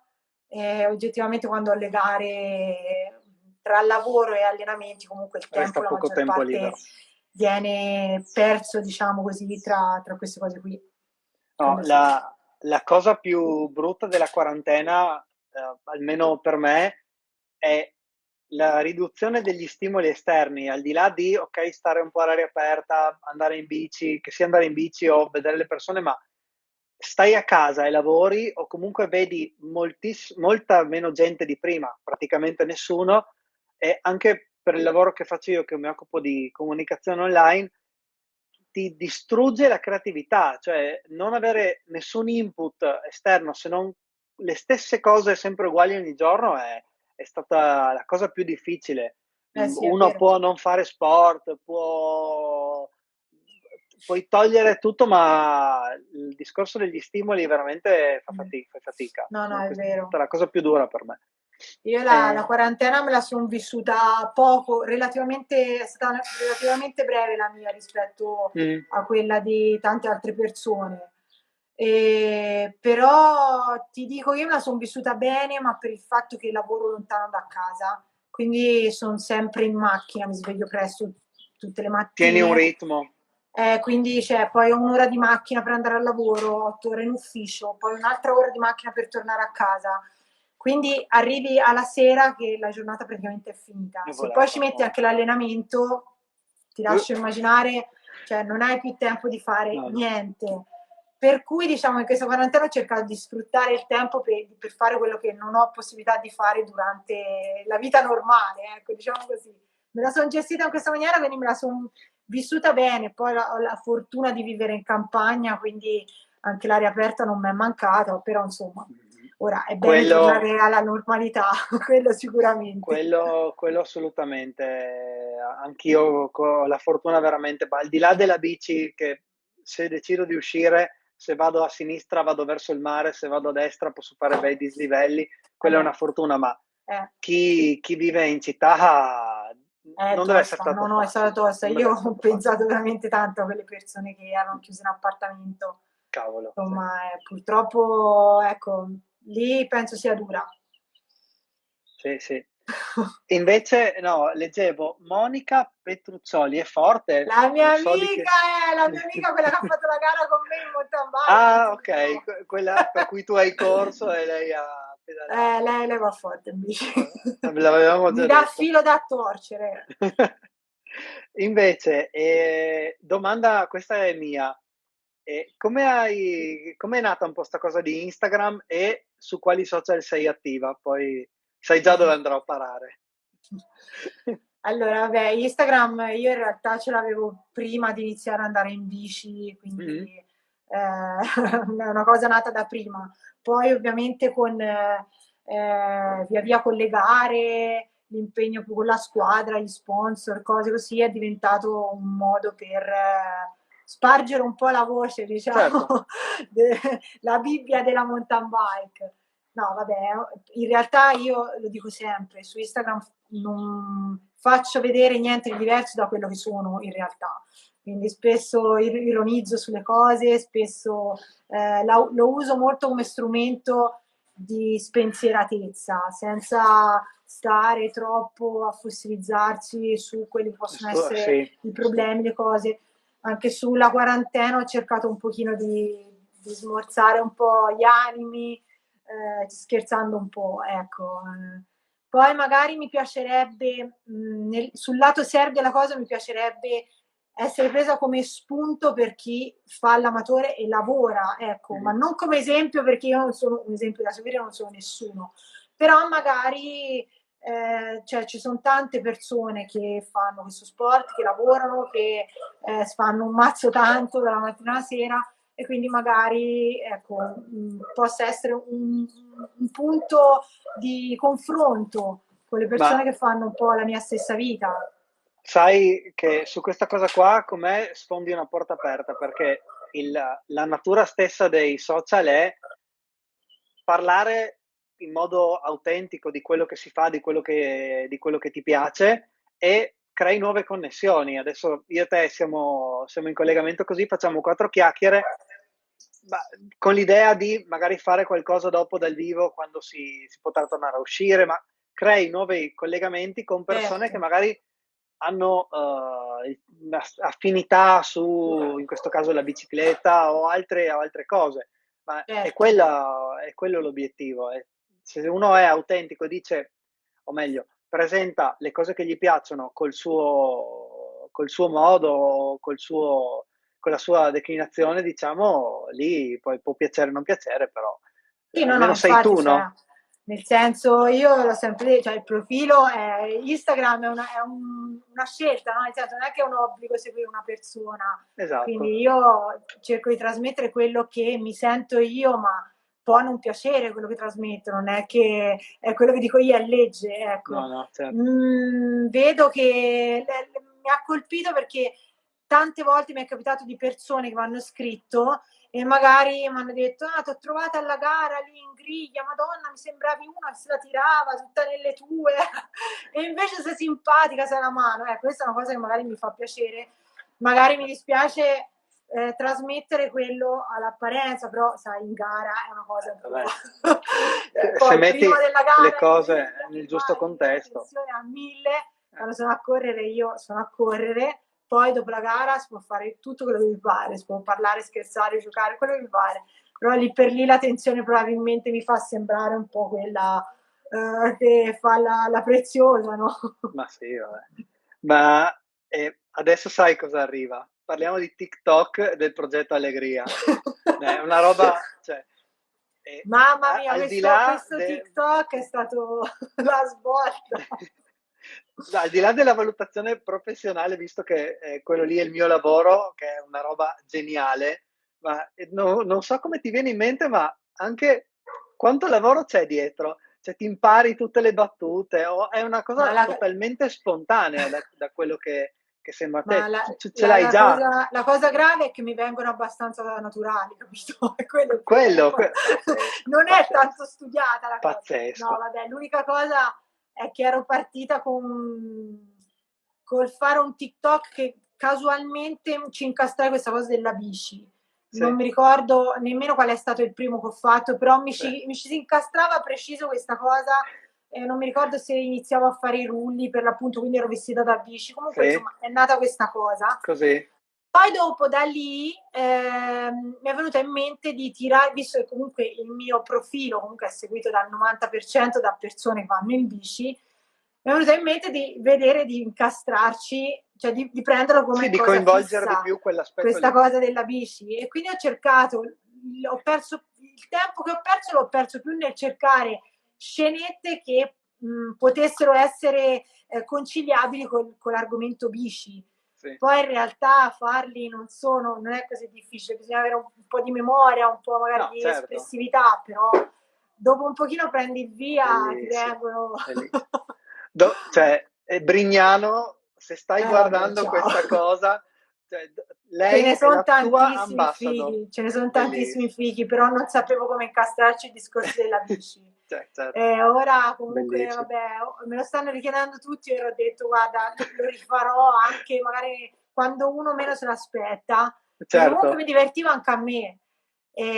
e oggettivamente quando ho le gare tra lavoro e allenamenti comunque il tempo
Resta
la
poco
maggior
tempo
parte
libero.
viene perso, diciamo così, tra queste cose qui.
No,
Quello sì.
la cosa più brutta della quarantena, almeno per me, è la riduzione degli stimoli esterni, al di là di, ok, stare un po' all'aria aperta, andare in bici, che sia andare in bici o vedere le persone, ma stai a casa e lavori o comunque vedi molta meno gente di prima, praticamente nessuno, e anche per il lavoro che faccio io, che mi occupo di comunicazione online, ti distrugge la creatività, cioè non avere nessun input esterno se non le stesse cose sempre uguali ogni giorno è stata la cosa più difficile.
Eh sì, è
Uno
vero.
può non fare sport, puoi togliere tutto, ma il discorso degli stimoli veramente
Mm.
fa fatica.
No, no, è
Questa è
vero.
stata la cosa più dura per me.
Io la
Eh,
quarantena me la sono vissuta poco, relativamente, è stata relativamente breve la mia rispetto
mm,
a quella di tante altre persone. Però ti dico, io me la sono vissuta bene, ma per il fatto che lavoro lontano da casa, quindi sono sempre in macchina, mi sveglio presto tutte le
tieni un
mattine.
ritmo.
Quindi c'è poi un'ora di macchina per andare al lavoro, 8 ore in ufficio, poi un'altra ora di macchina per tornare a casa. Quindi arrivi alla sera che la giornata praticamente è finita.
È
Se poi ci
volata.
metti anche l'allenamento, ti lascio immaginare, cioè non hai più tempo di fare
No, no.
niente. Per cui diciamo in questa quarantena ho cercato di sfruttare il tempo per fare quello che non ho possibilità di fare durante la vita normale, ecco, diciamo così. Me la sono gestita in questa maniera, quindi me la sono vissuta bene. Poi ho la fortuna di vivere in campagna, quindi anche l'aria aperta non mi è mancata, però insomma, ora è bene
Quello,
tornare alla normalità, quello sicuramente.
quello assolutamente. Anch'io ho la fortuna veramente, ma al di là della bici, che se decido di uscire, se vado a sinistra vado verso il mare, se vado a destra posso fare bei dislivelli, quella è
Vabbè,
una fortuna, ma
eh.
chi vive in città
È
non deve essere
tosta,
stato
no, no, è stata
facile,
tosta.
non deve
Io
essere
ho
stato facile.
pensato veramente tanto a quelle persone che erano chiuse in appartamento.
Cavolo, sì.
Insomma, purtroppo, ecco, lì penso sia dura.
Sì, sì. Invece, no, leggevo Monica Petruccioli, è forte,
La mia
non so di che.
amica è la mia amica, quella che ha fatto la gara con me in mountain bike, non
Ah,
so se lo
ok, quella per cui tu hai corso e lei ha pedalato.
lei va forte invece.
L'avevamo
Mi
già
dà
detto.
filo da torcere.
Invece, domanda, questa è mia. Come è nata un po' sta cosa di Instagram e su quali social sei attiva? Poi sai già dove andrò a parare.
Allora, vabbè, Instagram io in realtà ce l'avevo prima di iniziare ad andare in bici,
Mhm.
quindi è una cosa nata da prima. Poi ovviamente con via via con le gare, l'impegno con la squadra, gli sponsor, cose così, è diventato un modo per spargere un po' la voce, diciamo,
Certo.
la Bibbia della mountain bike. No, vabbè, in realtà io lo dico sempre, su Instagram non faccio vedere niente di diverso da quello che sono in realtà. Quindi spesso ironizzo sulle cose, spesso lo uso molto come strumento di spensieratezza, senza stare troppo a fossilizzarsi su quelli che possono essere
Sì,
i
sì.
problemi, le cose. Anche sulla quarantena ho cercato un pochino di smorzare un po' gli animi, scherzando un po', ecco. Poi magari mi piacerebbe, sul lato serio della cosa, mi piacerebbe essere presa come spunto per chi fa l'amatore e lavora, ecco, ma
Mhm.
non come esempio perché io non sono un esempio da seguire, non sono nessuno, però magari cioè, ci sono tante persone che fanno questo sport, che lavorano, che fanno un mazzo tanto dalla mattina alla sera e quindi magari ecco, possa essere un punto di confronto con le
Ma
persone che fanno un po' la mia stessa vita.
sai che su questa cosa qua, con me sfondi una porta aperta, perché la natura stessa dei social è parlare in modo autentico di quello che si fa, di quello che ti piace e crei nuove connessioni. Adesso io e te siamo in collegamento così, facciamo 4 chiacchiere, ma con l'idea di magari fare qualcosa dopo dal vivo quando si potrà tornare a uscire, ma crei nuovi collegamenti con persone che
certo,
magari hanno una affinità su, in questo caso, la bicicletta o altre cose. Ma
certo.
è quello l'obiettivo. Se uno è autentico e dice, o meglio, presenta le cose che gli piacciono col suo modo, con la sua declinazione, diciamo, lì poi può piacere o non piacere, però
Sì, no, no,
almeno sei
infatti,
tu,
cioè,
no?
nel senso, io l'ho sempre detto, cioè, il profilo è, Instagram una scelta, no? Nel senso, non è che è un obbligo seguire una persona,
Esatto.
quindi io cerco di trasmettere quello che mi sento io, ma può non piacere quello che trasmetto, non è che è quello che dico io è legge,
No,
ecco.
no, certo.
Vedo che mi ha colpito perché tante volte mi è capitato di persone che mi hanno scritto e magari mi hanno detto: ah, ti ho trovata alla gara lì in griglia, madonna, mi sembravi una che se la tirava tutta nelle tue e invece sei simpatica, sei la mano. Questa è una cosa che magari mi fa piacere, magari mi dispiace trasmettere quello all'apparenza, però sai, in gara è una cosa un po'.
Vabbè. Se
Poi
metti
prima della
le
gara in
cose
griglia
nel giusto
vai lì la
contesto.
tensione a 1000, quando sono a correre io sono a correre, poi dopo la gara si può fare tutto quello che mi pare, si può parlare, scherzare, giocare, quello che mi pare, però lì per lì la tensione probabilmente mi fa sembrare un po' quella che fa la preziosa, no?
Ma sì, vabbè. Ma adesso sai cosa arriva? Parliamo di TikTok e del progetto Allegria. È una roba, cioè,
Mamma mia,
al di
questo,
là
questo TikTok è stato la svolta.
no, al di là della valutazione professionale, visto che quello lì è il mio lavoro, che è una roba geniale, ma non so come ti viene in mente, ma anche quanto lavoro c'è dietro. Cioè, ti impari tutte le battute, o è una
Ma
cosa
la,
totalmente spontanea da quello che sembra a
Ma
te. Ce l'hai già.
la cosa grave è che mi vengono abbastanza naturali, capito? È quello il problema.
Quello, pazzesco,
Non è
pazzesco,
tanto studiata la cosa. No,
pazzesco.
vabbè, l'unica cosa è che ero partita col fare un TikTok che casualmente ci incastrai questa cosa della bici. Non
Sì,
mi ricordo nemmeno qual è stato il primo che ho fatto, però
sì.
mi ci si incastrava preciso questa cosa. Non mi ricordo se iniziavo a fare i rulli per l'appunto, quindi ero vestita da bici. Comunque,
Sì,
insomma, è nata questa cosa.
così.
Poi dopo da lì mi è venuta in mente di tirare, visto che comunque il mio profilo comunque è seguito dal 90% da persone che vanno in bici, mi è venuta in mente di vedere di incastrarci, cioè di prenderlo
Sì,
come
di
cosa
coinvolgere di
fissa,
più quell'aspetto
questa
lì.
cosa della bici. E quindi ho cercato, ho perso il tempo che ho perso, l'ho perso più nel cercare scenette che potessero essere conciliabili con l'argomento bici.
Sì.
Poi in realtà farli non è così difficile, bisogna avere un po' di memoria, un po' magari
No,
di
certo.
espressività, però dopo un pochino prendi il via, ti
Bellissimo,
vengono.
bellissimo. Cioè, Brignano, se stai
Vabbè,
guardando
ciao.
questa cosa, cioè,
Ce
lei
ne
è
sono
la tua
tantissimi
ambassador.
fighi, ce ne sono tantissimi
Bellissimo.
fighi, però non sapevo come incastrarci il discorso della bici.
Cioè, certo,
Ora comunque,
bellissimo.
vabbè, me lo stanno richiedendo tutti e ho detto, guarda, lo rifarò anche magari quando uno meno se l'aspetta, perché comunque
Certo.
mi divertiva anche a me,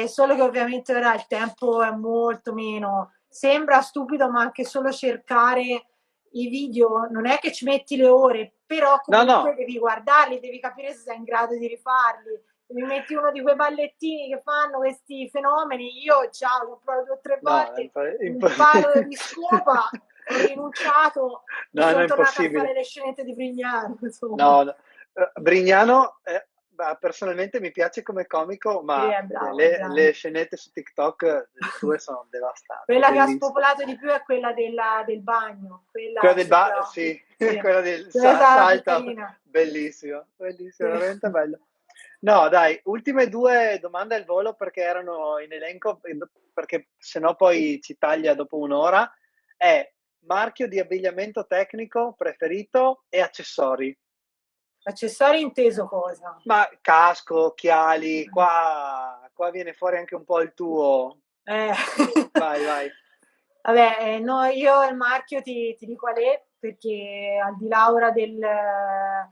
solo che ovviamente ora il tempo è molto meno. Sembra stupido, ma anche solo cercare i video non è che ci metti le ore, però
No,
comunque
no.
devi guardarli, devi capire se sei in grado di rifarli. Se mi metti uno di quei ballettini che fanno questi fenomeni, io ciao, l'ho provato 2 o 3
No,
volte, un palo di scopa, ho rinunciato e
no, no,
sono
è
tornata a fare
impossibile.
le scenette di Brignano, insomma.
No, no. Brignano, personalmente mi piace come comico,
Sì,
ma
è bravo, è
le
grande.
scenette su TikTok sue sono devastanti,
Quella che ha
bellissime.
spopolato di più è quella del bagno,
Quella
quella
del bar,
sembra,
sì,
sì,
quella del
quella sarà la più
salto,
carina.
bellissimo, bellissimo,
Sì.
veramente bello. No, dai, ultime due domande al volo perché erano in elenco, perché sennò poi ci taglia dopo un'ora. È marchio di abbigliamento tecnico preferito e accessori.
Accessori inteso cosa?
Ma casco, occhiali, qua viene fuori anche un po' il tuo.
Eh.
Vai, vai.
Vabbè, no, io il marchio ti dico qual è, perché al di là ora della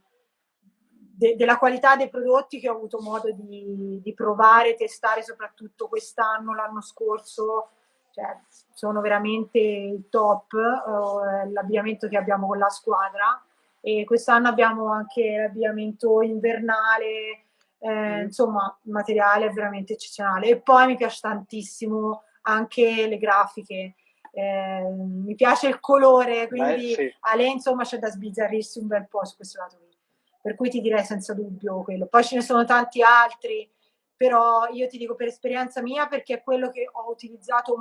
qualità dei prodotti che ho avuto modo di provare, testare soprattutto quest'anno, l'anno scorso, cioè, sono veramente il top, l'abbigliamento che abbiamo con la squadra, e quest'anno abbiamo anche l'abbigliamento invernale,
Mm.
insomma, il materiale è veramente eccezionale. E poi mi piace tantissimo anche le grafiche. Mi piace il colore,
Beh,
quindi
sì.
a lei insomma c'è da sbizzarrirsi un bel po' su questo lato qui. Per cui ti direi senza dubbio quello. Poi ce ne sono tanti altri, però io ti dico per esperienza mia, perché è quello che ho utilizzato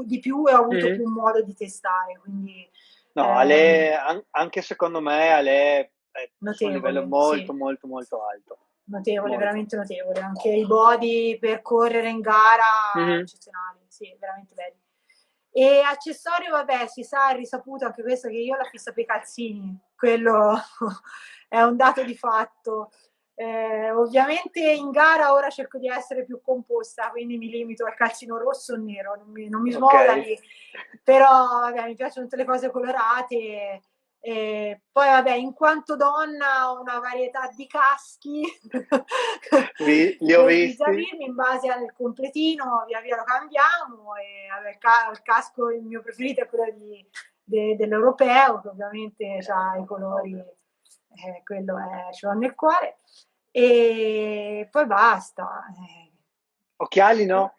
di più e ho avuto
Mhm.
più modo di testare, quindi
No, Ale, anche secondo me Ale è su un livello
notevole, sì.
molto, molto, molto alto.
Notevole,
Molto.
veramente notevole. Anche i body per correre in gara
Mhm.
eccezionali, sì, veramente belli. E accessorio, vabbè, si sa, è risaputo anche questo, che io ho la fissa per i calzini, quello è un dato di fatto. Ovviamente in gara ora cerco di essere più composta, quindi mi limito al calzino rosso o nero, non mi
Ok.
smuovo da lì, però vabbè, mi piacciono tutte le cose colorate. E poi vabbè, in quanto donna ho una varietà di caschi
Li ho
per
visti.
sbizzarrirmi in base al completino, via via lo cambiamo, e vabbè, il casco, il mio preferito è quello dell'europeo, che ovviamente ha i colori, quello ce l'ho nel cuore, e poi basta.
Occhiali no?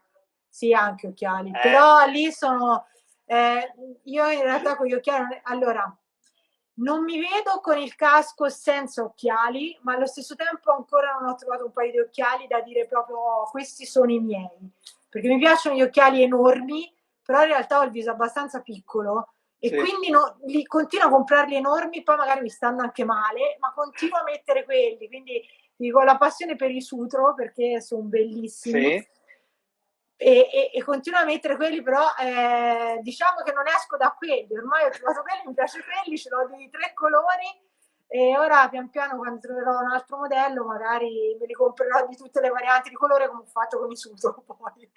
Sì, anche occhiali,
Eh,
però lì sono, io in realtà con gli occhiali, allora, non mi vedo con il casco senza occhiali, ma allo stesso tempo ancora non ho trovato un paio di occhiali da dire proprio: "Oh, questi sono i miei", perché mi piacciono gli occhiali enormi, però in realtà ho il viso abbastanza piccolo e
sì,
quindi li continuo a comprarli enormi, poi magari mi stanno anche male, ma continuo a mettere quelli, quindi dico, la passione per i sutro, perché sono bellissimi,
sì.
e continuo a mettere quelli, però diciamo che non esco da quelli, ormai ho trovato quelli, mi piace quelli, ce l'ho di 3 colori, e ora pian piano, quando troverò un altro modello, magari me li comprerò di tutte le varianti di colore, come ho fatto con i sutro poi.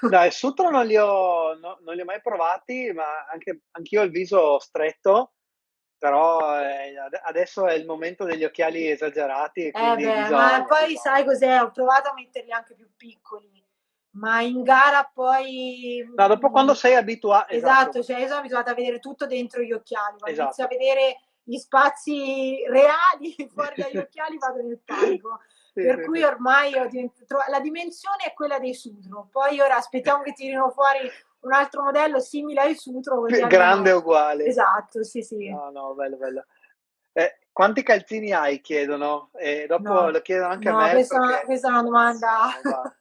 No, il sutro non li ho mai provati, ma anch'io ho il viso stretto, però adesso è il momento degli occhiali esagerati e quindi
Beh, ma
bisogna,
poi sai
bisogna.
cos'è? Ho provato a metterli anche più piccoli, ma in gara poi,
No, dopo quando sei abituato, esatto,
esatto, cioè io sono abituata a vedere tutto dentro gli occhiali, quando inizio a
esatto.
vedere gli spazi reali fuori dagli occhiali vado nel panico.
Sì,
Per
sì,
cui
sì.
ormai la dimensione è quella dei sutro. Poi ora aspettiamo che tirino fuori un altro modello simile ai sutro, così
Grande
almeno.
uguale.
Esatto, sì, sì.
No, no, bello, bello. Quanti calzini hai? Chiedono. E dopo
No,
lo chiedono anche a
no,
me
questa,
perché...
questa è una domanda.
No, va.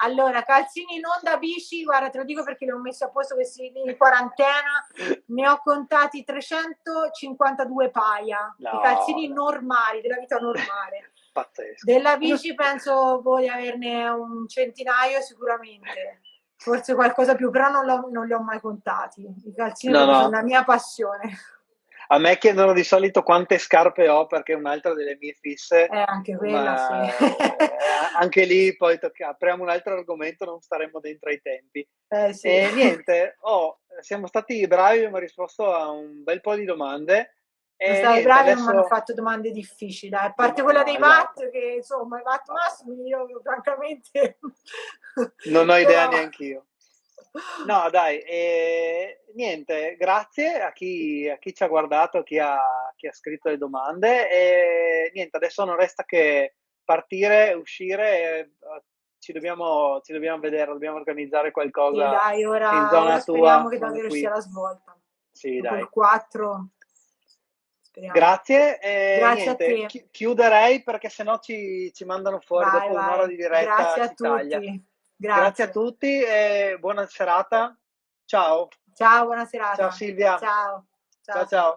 Allora, calzini non da bici, guarda, te lo dico perché li ho messi a posto questi in quarantena, ne ho contati 352 paia, di
No,
calzini
no.
normali, della vita normale.
Pazzesco.
Della bici penso di averne un centinaio sicuramente, forse qualcosa più, però non li ho mai contati. I calzini
No,
proprio sono
no.
la mia passione.
A me chiedono di solito quante scarpe ho perché è un'altra delle mie fisse,
Anche quella, sì.
ma anche lì poi apriamo un altro argomento, non staremo dentro ai tempi.
Sì.
E niente, siamo stati bravi, abbiamo risposto a un bel po' di domande
Sono
e
stati
niente,
bravi e non mi hanno
adesso...
fatto domande difficili, dai. A parte quella
No,
dei
esatto.
VAT, che insomma, i VAT
Vabbè,
massimi, io francamente,
non ho idea
però
neanch'io. No, dai, niente, grazie a chi ci ha guardato, chi ha scritto le domande e niente, adesso non resta che partire, uscire, ci dobbiamo vedere, dobbiamo organizzare
sì,
qualcosa
dai,
in
ora
zona
speriamo
tua,
che
zona
davvero sia
qui.
la svolta.
Sì,
Dopo
dai.
il 4, speriamo.
Grazie e
Grazie a
niente,
te.
chiuderei perché sennò ci mandano fuori,
Vai,
dopo un'ora
vai.
di diretta
Grazie a
ci taglia.
tutti.
Grazie a
Grazie.
tutti e buona serata. Ciao.
Ciao, buona
Ciao
serata.
Silvia.
Ciao.
Ciao
Ciao, ciao.
ciao.